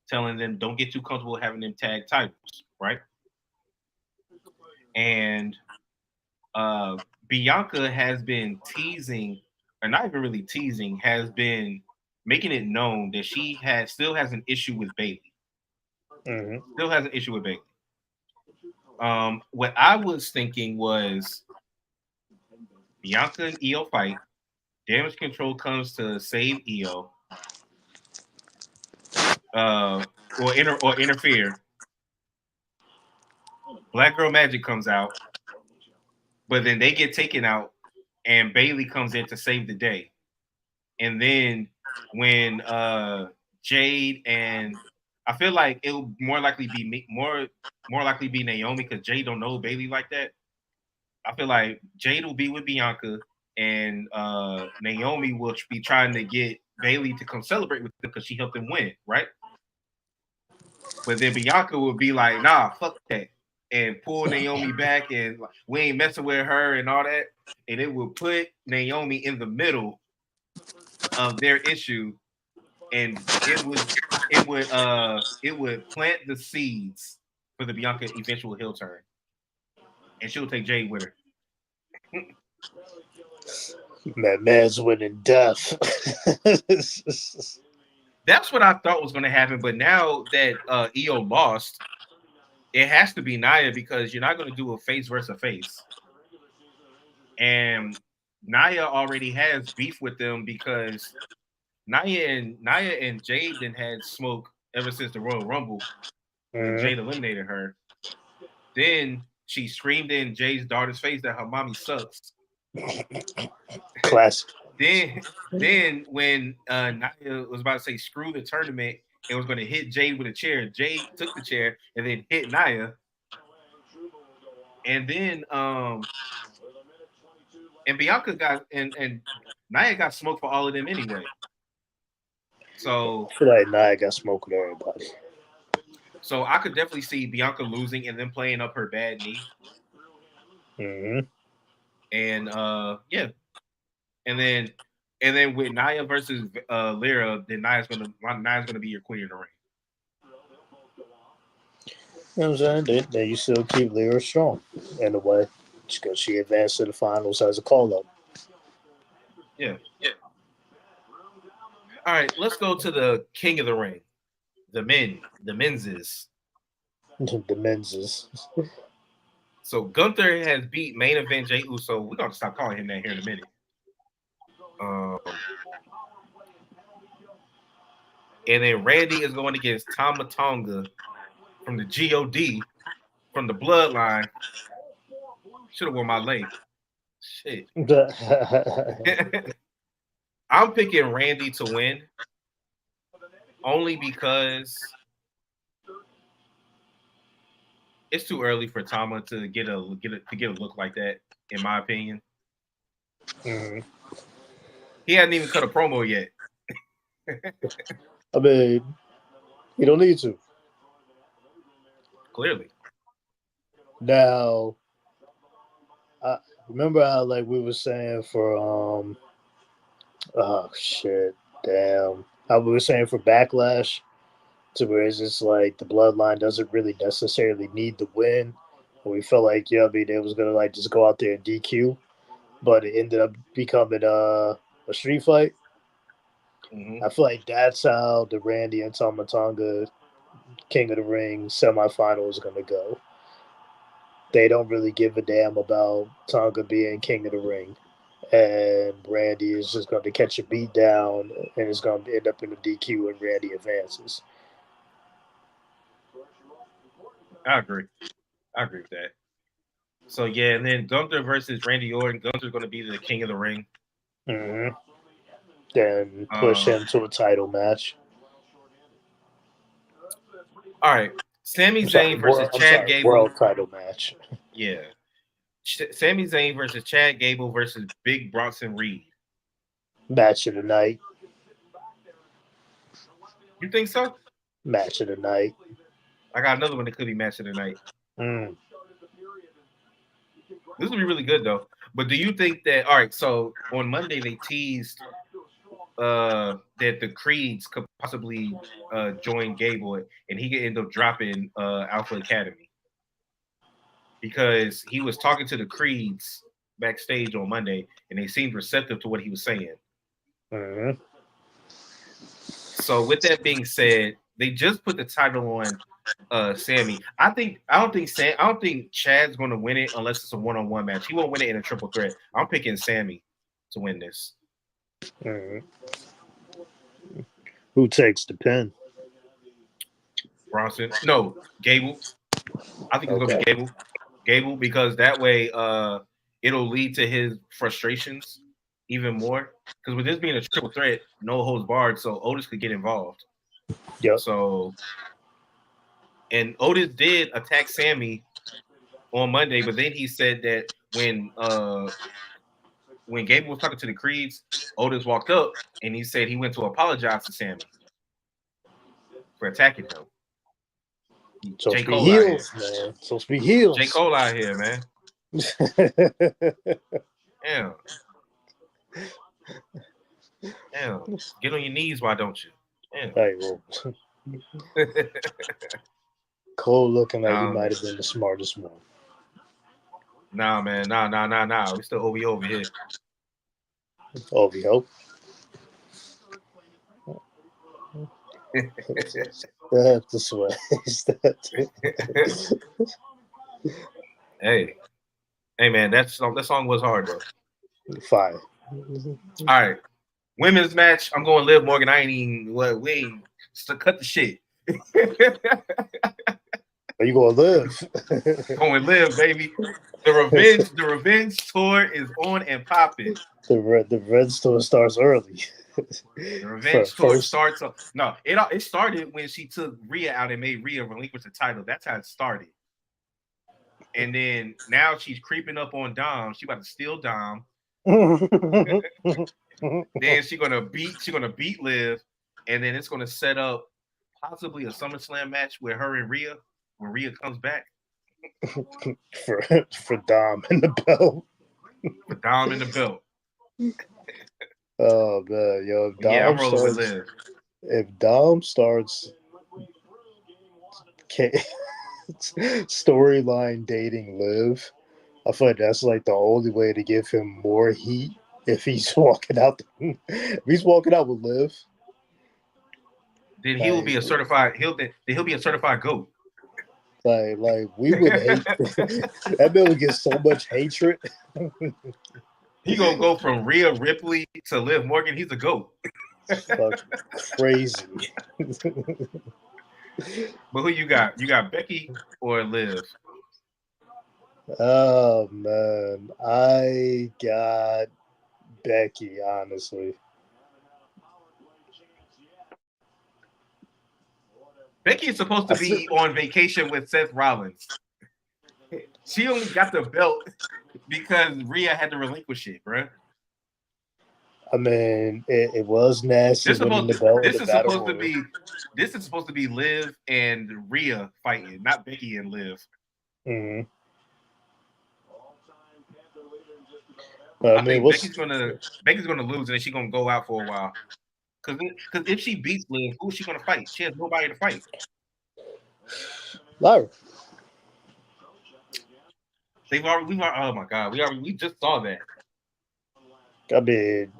telling them don't get too comfortable having them tag titles, right? And Bianca has been teasing, or not even really teasing, has been making it known that she still has an issue with Bayley. Mm-hmm. Still has an issue with Bayley. What I was thinking was Bianca and Io fight. Damage Control comes to save Io, or interfere. Black Girl Magic comes out, but then they get taken out, and Bayley comes in to save the day. And then when Jade and I feel like it will more likely be Naomi, because Jade don't know Bayley like that. I feel like Jade will be with Bianca, and Naomi will be trying to get Bayley to come celebrate with them because she helped them win, right? But then Bianca will be like, nah, fuck that, and pull Naomi back, and we ain't messing with her and all that. And it will put Naomi in the middle of their issue, and it would plant the seeds for the Bianca eventual heel turn, and she'll take Jade with her. Man's winning death. That's what I thought was going to happen, but now that Io lost, it has to be Nia, because you're not going to do a face versus face. And Nia already has beef with them because Nia and Jade then had smoke ever since the Royal Rumble when Mm-hmm. Jade eliminated her. Then she screamed in Jade's daughter's face that her mommy sucks. Classic. then then when Nia was about to say screw the tournament and was going to hit Jade with a chair, Jade took the chair and then hit Nia. And then and Bianca got and Nia got smoked for all of them anyway. I So feel like Nia got smoke with everybody. so I could definitely see Bianca losing and then playing up her bad knee. Mm-hmm. And yeah. And then with Nia versus Lyra, then Nia's gonna be your queen of the ring. You know what I'm saying? Then you still keep Lyra strong in a way. Just because she advanced to the finals as a call up. Yeah. All right, let's go to the king of the ring. The men's. The men's is. So Gunther has beat main event Jey Uso. We're gonna stop calling him that here in a minute. And then Randy is going against Tama Tonga from the God from the Bloodline. Should have worn my leg. Shit. I'm picking Randy to win only because it's too early for Tama to get a look like that, in my opinion. Mm-hmm. He hadn't even cut a promo yet. I mean, you don't need to. Clearly. Now, I remember how like we were saying for oh shit, damn. How we were saying for Backlash, to where it's just like the Bloodline doesn't really necessarily need the win. And we felt like, yeah, I mean, it was gonna like just go out there and DQ, but it ended up becoming a street fight. Mm-hmm. I feel like that's how the Randy and Tama Tonga King of the Ring semifinal is gonna go. They don't really give a damn about Tonga being King of the Ring. And Randy is just going to catch a beat down and it's going to end up in a DQ and Randy advances. I agree. I agree with that. So yeah, and then Gunther versus Randy Orton. Gunther's going to be the king of the ring. Mm-hmm. Then push him to a title match. All right, Sami Zayn versus Chad Gable. World title match. Yeah, Sami Zayn versus Chad Gable versus Big Bronson Reed. Match of the night. You think so? Match of the night. I got another one that could be match of the night. Mm. This would be really good though. But do you think that all right? So on Monday they teased that the Creeds could possibly join Gable and he could end up dropping Alpha Academy because he was talking to the Creeds backstage on Monday and they seemed receptive to what he was saying. Mm-hmm. So with that being said, they just put the title on Sammy. I don't think Chad's going to win it unless it's a one-on-one match. He won't win it in a triple threat. I'm picking Sammy to win this. Mm-hmm. Who takes the pin? Bronson? No, Gable. I think it's going to be Gable. Gable because that way it'll lead to his frustrations even more. Because with this being a triple threat, no holds barred, so Otis could get involved. Yep. So, and Otis did attack Sammy on Monday, but then he said that when Gable was talking to the Creeds, Otis walked up and he said he went to apologize to Sammy for attacking him. So J. be Cole heels, man. So be heels. J. Cole out here, man. Damn. Damn. Get on your knees, why don't you? Damn. Hey, well. Cole looking like he might have been the smartest one. Nah, man. Nah. We still OVO over here. OVO. I have to swear. Hey, man, that song was hard though. Fire. All right. Women's match. I'm going Liv Morgan. I ain't even we ain't to cut the shit. Are you gonna live? Going Liv, baby. The revenge tour is on and popping. The red store starts early. The revenge tour starts up. No, it started when she took Rhea out and made Rhea relinquish the title. That's how it started. And then now she's creeping up on Dom. She about to steal Dom. Then she's gonna beat Liv, and then it's gonna set up possibly a SummerSlam match with her and Rhea when Rhea comes back. for Dom and the belt. For Dom and the belt. Oh man, yo! I'm rolling with Liv. If Dom starts storyline dating Liv, I feel like that's like the only way to give him more heat. If he's walking out, if he's walking out with Liv, then he will be a certified. He'll be a certified GOAT. Like we would hate that man would get so much hatred. He gonna go from Rhea Ripley to Liv Morgan. He's a GOAT. Fuck crazy. But who you got? You got Becky or Liv? Oh man, I got Becky, honestly. Becky is supposed to be on vacation with Seth Rollins. She only got the belt because Rhea had to relinquish it, bro. I mean, it was nasty winning the belt. This is supposed to be Liv and Rhea fighting, not Becky and Liv. Mm-hmm. I think Becky's gonna lose, and then she's gonna go out for a while. Because if she beats Liv, who's she gonna fight? She has nobody to fight. Lyra. Oh my god, we just saw that. I mean,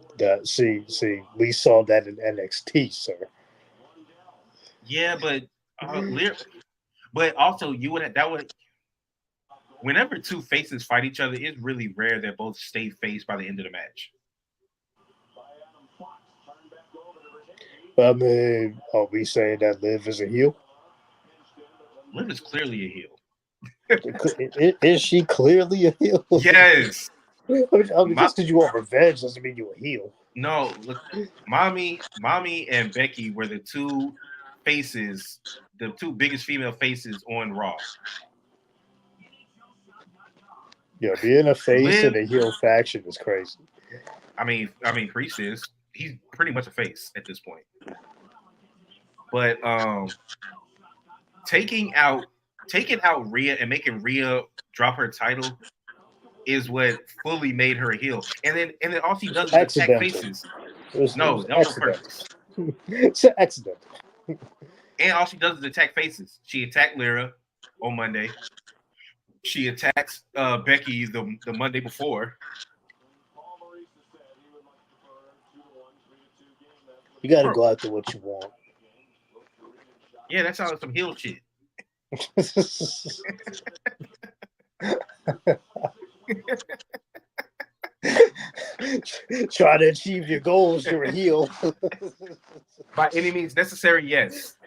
see, we saw that in NXT, sir. Yeah, but also whenever two faces fight each other, it's really rare that both stay face by the end of the match. I mean, are we saying that Liv is a heel? Liv is clearly a heel. Is she clearly a heel? Yes. I mean just because you want revenge doesn't mean you're a heel. No, look, Mommy and Becky were the two faces, the two biggest female faces on Raw. Yeah, being a face in a heel faction is crazy. I mean, Priest is. He's pretty much a face at this point. But taking out Rhea and making Rhea drop her title is what fully made her a heel. And then all she does is attack faces. No, that was on purpose. It's an accident. And all she does is attack faces. She attacked Lyra on Monday. She attacks Becky the Monday before. You gotta go after what you want. Yeah, that sounds like some heel shit. Try to achieve your goals, you're a heel. By any means necessary, yes.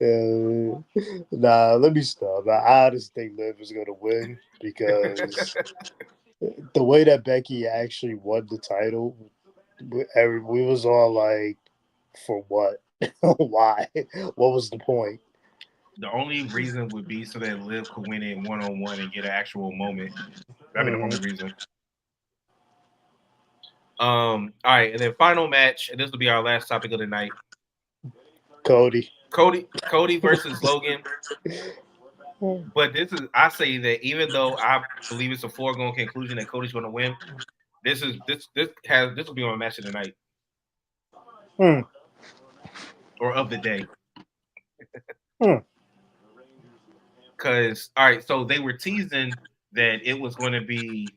Nah, let me stop. I just think Liv is gonna win because the way that Becky actually won the title, we was all like, for what? Why? What was the point? The only reason would be so that Liv could win it 1-on-1 and get an actual moment. That'd be the only reason. All right, and then final match, and this will be our last topic of the night. Cody versus Logan. But I say that even though I believe it's a foregone conclusion that Cody's going to win, this will be my match of the night. Or of the day. Because, all right, so they were teasing that it was going to be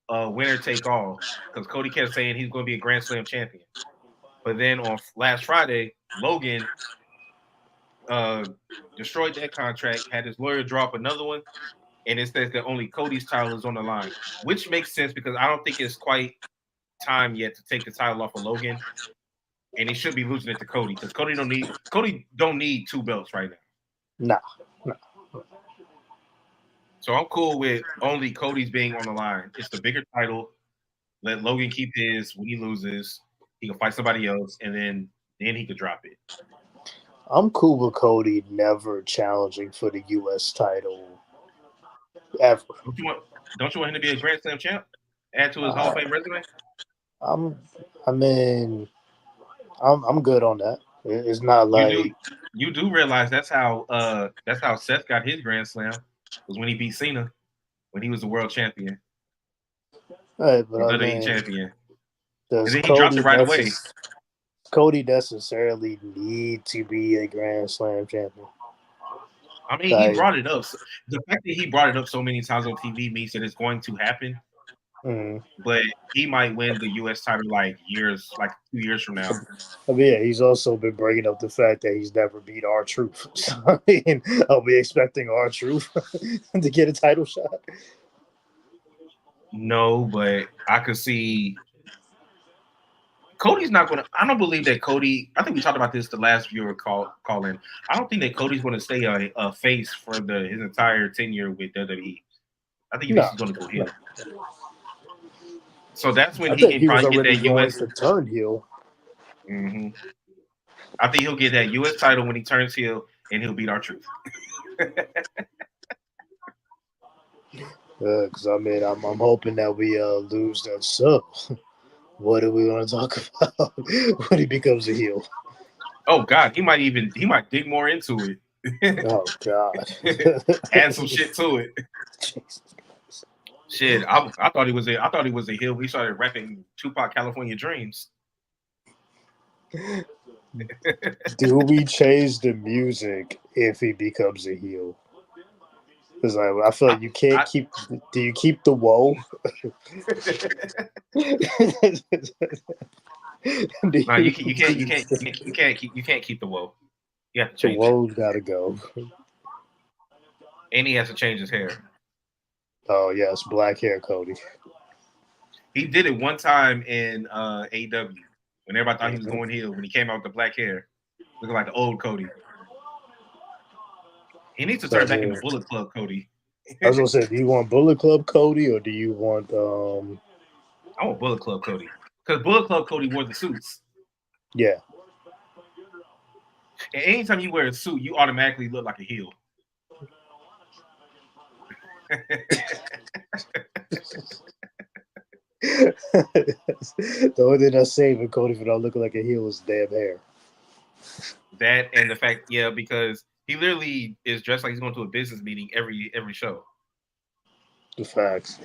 a winner take all because Cody kept saying he's going to be a Grand Slam champion. But then on last Friday, Logan destroyed that contract, had his lawyer drop another one, and it says that only Cody's title is on the line, which makes sense because I don't think it's quite time yet to take the title off of Logan, and he should be losing it to Cody because Cody don't need 2 belts right now. Nah. So I'm cool with only Cody's being on the line. It's the bigger title. Let Logan keep his. When he loses, he can fight somebody else, and then he could drop it. I'm cool with Cody never challenging for the U.S. title ever. Don't you want him to be a Grand Slam champ? Add to his Hall of Fame resume? I'm good on that. It's not like you do realize that's how Seth got his Grand Slam was when he beat Cena when he was the world champion. Right, but WWE champion. Does and then he dropped it right away. Cody necessarily need to be a Grand Slam champion? I mean, he brought it up. The fact that he brought it up so many times on TV means that it's going to happen. But he might win the U.S. title like 2 years from now. I mean, yeah, he's also been bringing up the fact that he's never beat R-Truth. So, I mean, I'll be expecting R-Truth to get a title shot. No, but I could see Cody's not going to. I don't believe that Cody. I think we talked about this the last viewer call in. I don't think that Cody's going to stay a face for his entire tenure with WWE. I think he's going to go heel. So that's when he can probably get that U.S. to turn heel. Mm-hmm. I think he'll get that U.S. title when he turns heel, and he'll beat R-Truth. Because I mean, I'm hoping that we lose that sub. What do we want to talk about when he becomes a heel? Oh God, he might dig more into it. Oh God, add some shit to it. Shit, I thought he was a heel. We started rapping Tupac California Dreams. Do we change the music if he becomes a heel? Because I feel like you can't keep. Do you keep the woe? No, you can't keep the woe. You have to change. The woe's gotta go. And he has to change his hair. Oh yes, black hair, Cody. He did it one time in AEW when everybody thought he was going heel. When he came out with the black hair, looking like the old Cody. He needs to turn back into Bullet Club Cody. I was gonna say, do you want Bullet Club Cody or do you want I want Bullet Club Cody. Because Bullet Club Cody wore the suits. Yeah. And anytime you wear a suit, you automatically look like a heel. The only thing that's saving Cody for not looking like a heel is damn hair. That and the fact, because he literally is dressed like he's going to a business meeting every show. The facts.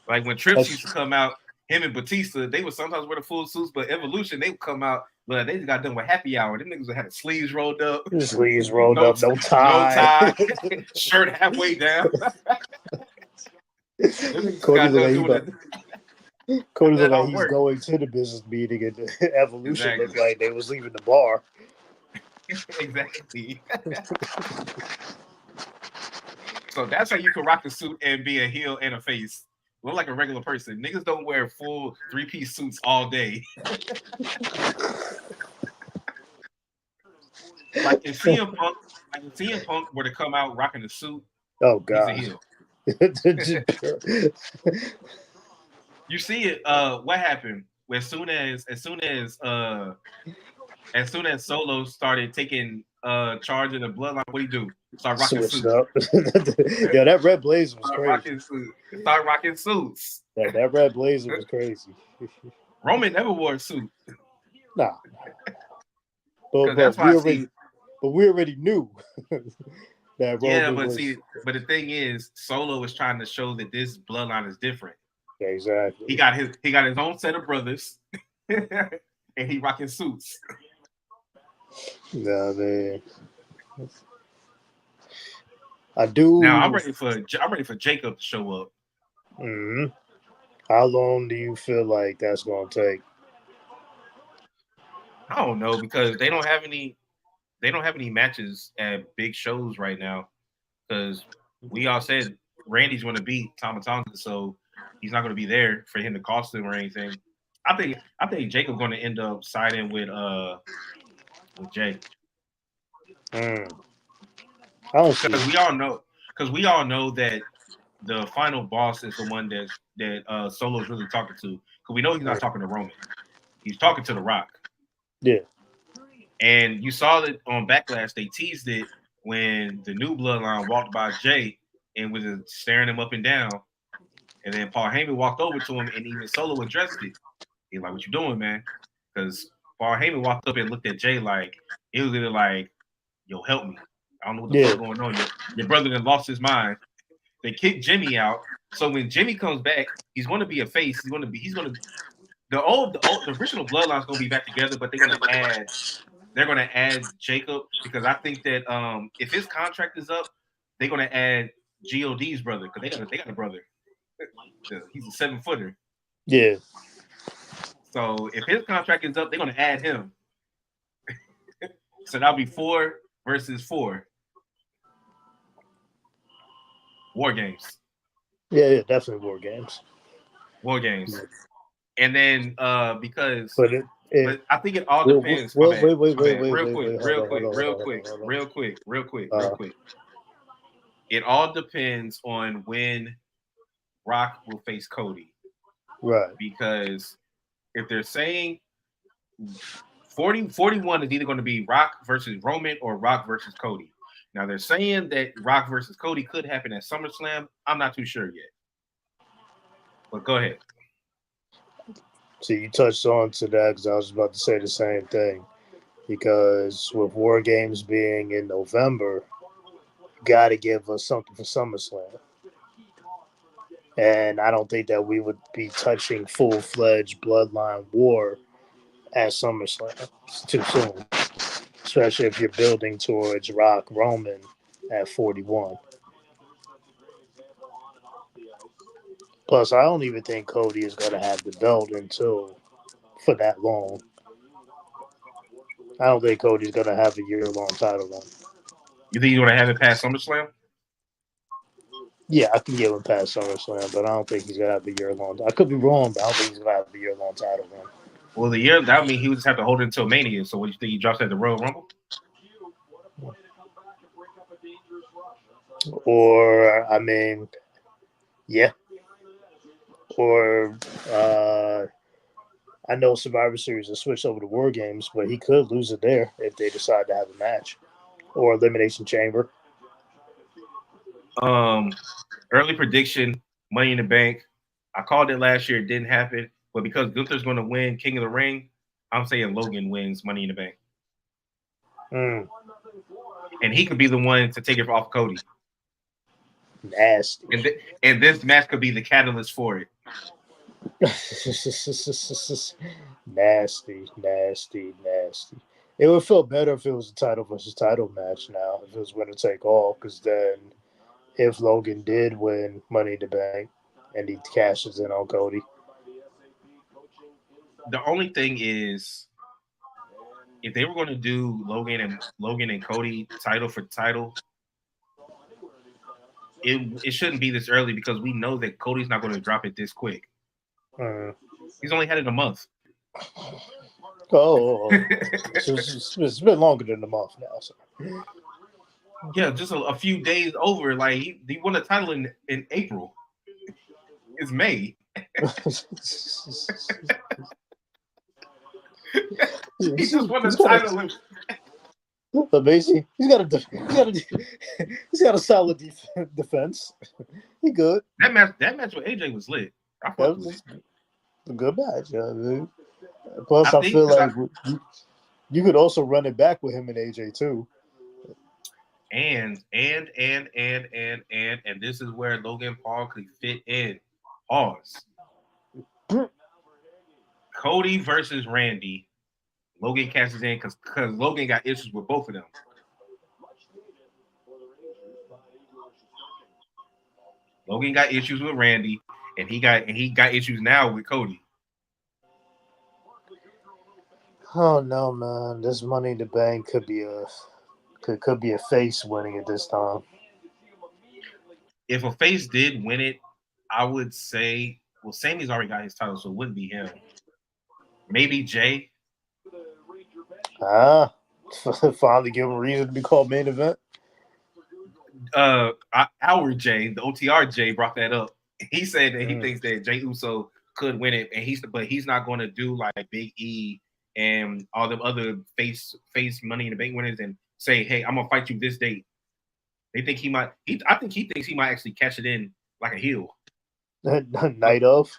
Like when Trips used to come out, him and Batista, they would sometimes wear the full suits, but Evolution, they would come out, but they just got done with happy hour. Them niggas would have the sleeves rolled up. Sleeves rolled up, no tie. Shirt halfway down. Cody looked like he's going to the business meeting, and Evolution looked like they was leaving the bar. Exactly. So that's how you can rock a suit and be a heel and a face. Look like a regular person. Niggas don't wear full 3-piece suits all day. Like if CM Punk were to come out rocking a suit, oh God, he's a heel. You see it. What happened? As soon as Solo started taking charge of the bloodline, what do you do? Start rocking suits. Yo, that red blazer was crazy. Start rocking suits. That red blazer was crazy. Roman never wore a suit. Nah. But we already knew that Roman but the thing is, Solo is trying to show that this bloodline is different. Yeah, exactly. He got his own set of brothers, and he rocking suits. Nah, man. I do. Now I'm ready for Jacob to show up. Mm-hmm. How long do you feel like that's gonna take? I don't know because they don't have any matches at big shows right now because we all said Randy's going to beat Tama Tonga, so he's not going to be there for him to cost him or anything. I think Jacob going to end up siding with Jay. I don't see because it. we all know that the final boss is the one that Solo's really talking to. Because we know he's not talking to Roman. He's talking to The Rock. Yeah. And you saw it on Backlash. They teased it when the new Bloodline walked by Jay and was staring him up and down. And then Paul Heyman walked over to him, and even Solo addressed it. He's like, "What you doing, man?" Because Paul Heyman walked up and looked at Jay like it was either like, "Yo, help me. I don't know what the fuck going on. Your brother then lost his mind." They kicked Jimmy out. So when Jimmy comes back, he's going to be a face. He's going to the original Bloodline's going to be back together, but they're going to add Jacob because I think that if his contract is up, they're going to add God's brother because they got a brother. He's a 7-footer. Yeah. So if his contract is up, they're going to add him. So that'll be 4 versus 4. War games. Yeah, definitely War Games. War games. Yeah. And then because but I think it all depends. Wait, real quick. It all depends on when Rock will face Cody. Right. Because if they're saying 41 is either going to be Rock versus Roman or Rock versus Cody. Now they're saying that Rock versus Cody could happen at SummerSlam. I'm not too sure yet. But go ahead. So you touched on to that because I was about to say the same thing. Because with War Games being in November, you got to give us something for SummerSlam. And I don't think that we would be touching full-fledged Bloodline War at SummerSlam. It's too soon. Especially if you're building towards Rock Roman at 41. Plus, I don't even think Cody is going to have the belt until for that long. I don't think Cody's going to have a year-long title run. You think he's going to have it past SummerSlam? Yeah, I can give him past SummerSlam, but I don't think he's going to have a year-long. I could be wrong, but I don't think he's going to have a year-long title run. Well, the year, that would mean he would just have to hold it until Mania. So what do you think he drops at the Royal Rumble? Or, I mean, yeah. Or, I know Survivor Series has switched over to War Games, but he could lose it there if they decide to have a match. Or Elimination Chamber. Early prediction, Money in the Bank. I called it last year. It didn't happen. But because Gunther's going to win King of the Ring, I'm saying Logan wins Money in the Bank. And he could be the one to take it off Cody. Nasty. And this match could be the catalyst for it. Nasty. It would feel better if it was a title versus title match now, if it was winner take all, because then if Logan did win Money in the Bank and he cashes in on Cody. The only thing is, if they were going to do Logan and Cody title for title, it shouldn't be this early because we know that Cody's not going to drop it this quick. He's only had it a month. It's been longer than a month now. So. Yeah, just a few days over. Like he won a title in April. It's May. He just won the title. Amazing. He's got a solid defense. He good. That match with AJ was lit. That was a good match. Dude. Plus, I feel like you could also run it back with him and AJ too. And this is where Logan Paul could fit in. Pause. Cody versus Randy. Logan cashes in because Logan got issues with both of them. Logan got issues with Randy, and he got issues now with Cody. Oh no, man! This Money in the Bank could be a face winning at this time. if a face did win it, I would say, well, Sammy's already got his title, so it wouldn't be him. Maybe Jay. Finally give him a reason to be called main event. Our Jay, the OTR Jay, brought that up. He said that he thinks that Jay Uso could win it, and he's not going to do like Big E and all the other face Money in the Bank winners and say, "Hey, I'm gonna fight you this date." They think he might. I think he thinks he might actually catch it in like a heel. Night of,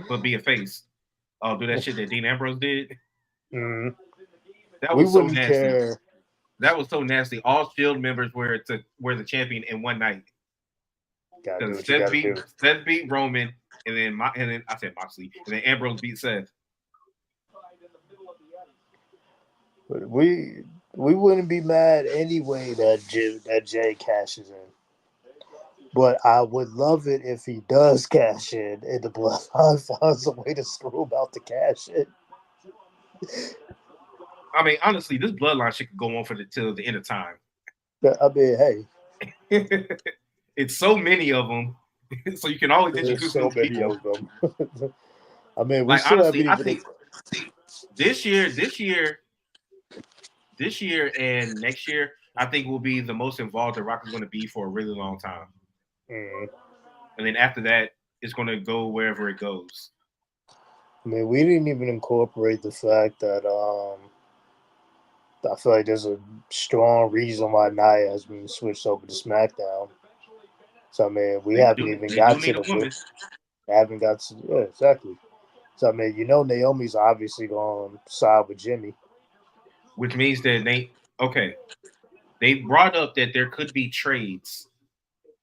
but be a face. Oh, do that shit that Dean Ambrose did. Mm. That was so nasty. Care. That was so nasty. All Shield members were the champion in one night. Because Seth beat Roman, and then I said Moxley, and then Ambrose beat Seth. We wouldn't be mad anyway that Jay cashes in. But I would love it if he does cash in, and the Bloodline finds a way to screw him out to cash in. I mean, honestly, this Bloodline shit could go on till the end of time. I mean, hey, it's so many of them, so you can always introduce so many people. Of them. I mean, we like still honestly, I think this year and next year, I think will be the most involved the Rock is going to be for a really long time. And then after that, it's going to go wherever it goes. I mean, we didn't even incorporate the fact that I feel like there's a strong reason why Nia has been switched over to SmackDown. So I mean, we haven't even got to the women. Haven't got to exactly. So I mean, Naomi's obviously going to side with Jimmy, which means that they brought up that there could be trades.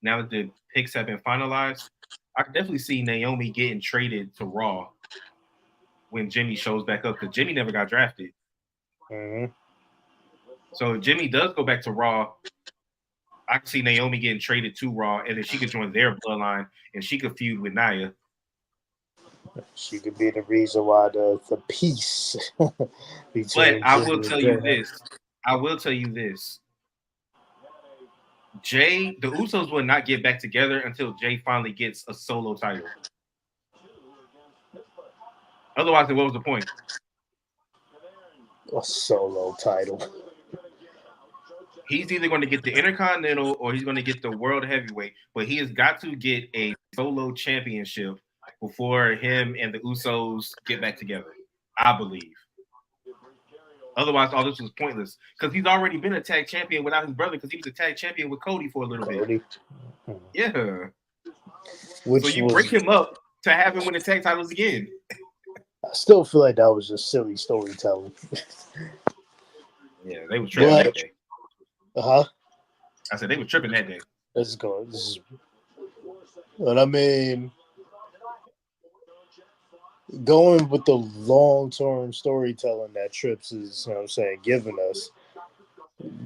Now that the picks have been finalized, I could definitely see Naomi getting traded to Raw when Jimmy shows back up because Jimmy never got drafted. Mm-hmm. So if Jimmy does go back to Raw, I can see Naomi getting traded to Raw, and then she could join their bloodline, and she could feud with Nia. She could be the reason why the peace between. But I will tell you this. Jay, the Usos will not get back together until Jay finally gets a solo title. Otherwise, what was the point? A solo title. He's either going to get the Intercontinental or he's going to get the World Heavyweight, but he has got to get a solo championship before him and the Usos get back together, I believe. Otherwise, all this was pointless because he's already been a tag champion without his brother because he was a tag champion with Cody for a little bit. Yeah. So you break him up to have him win the tag titles again. I still feel like that was just silly storytelling. Yeah, they were tripping that day. I said they were tripping that day. But I mean, going with the long-term storytelling that Trips is, giving us.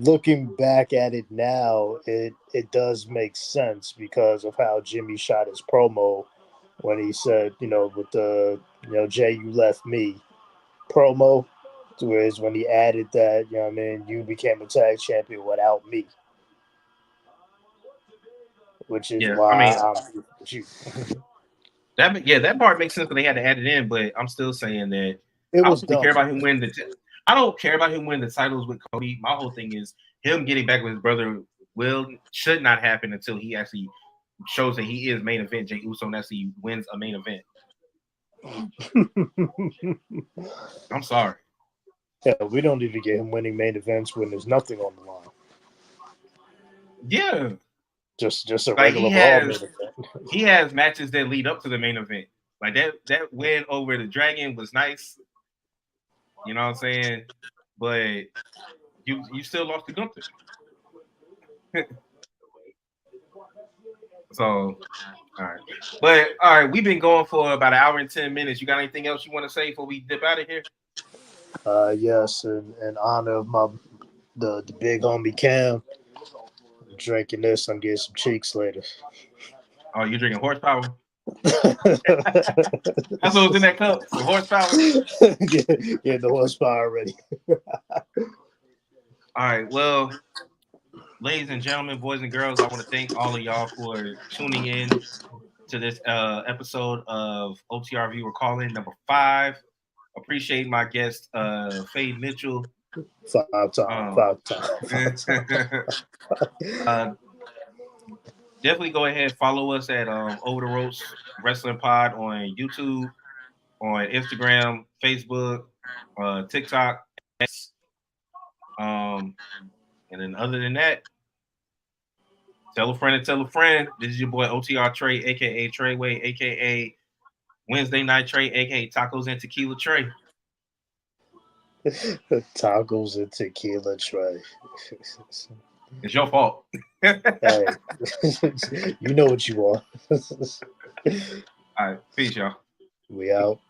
Looking back at it now, it does make sense because of how Jimmy shot his promo when he said, with the, Jay, you left me promo, whereas when he added that, you became a tag champion without me. Which is why I'm with you. That part makes sense because they had to add it in, but I'm still saying that I don't care about him winning I don't care about him winning the titles with Cody. My whole thing is him getting back with his brother should not happen until he actually shows that he is main event Jey Uso and actually wins a main event. I'm sorry. Yeah, we don't even get him winning main events when there's nothing on the line. Yeah. Just a regular Raw main event. He has matches that lead up to the main event. Like that win over the Dragon was nice. You know what I'm saying? But you still lost to Gunther. So, all right. But all right, we've been going for about an hour and 10 minutes. You got anything else you want to say before we dip out of here? Yes, in honor of the big homie Cam. I'm drinking this. I'm getting some cheeks later. Oh, you're drinking horsepower? That's what was in that cup. The horsepower. Get the horsepower ready. All right. Well, ladies and gentlemen, boys and girls, I want to thank all of y'all for tuning in to this episode of OTR Viewer Calling number 5. Appreciate my guest, Fade Mitchell. Five times. Definitely go ahead, follow us at Over the Ropes Wrestling Pod on YouTube, on Instagram, Facebook, TikTok. And then other than that, tell a friend and tell a friend. This is your boy OTR Tre, aka Treyway, aka Wednesday Night Tre, aka Tacos and Tequila Tre. Tacos and Tequila Tre. It's your fault. Hey, you know what you want. All right, peace, y'all. We out.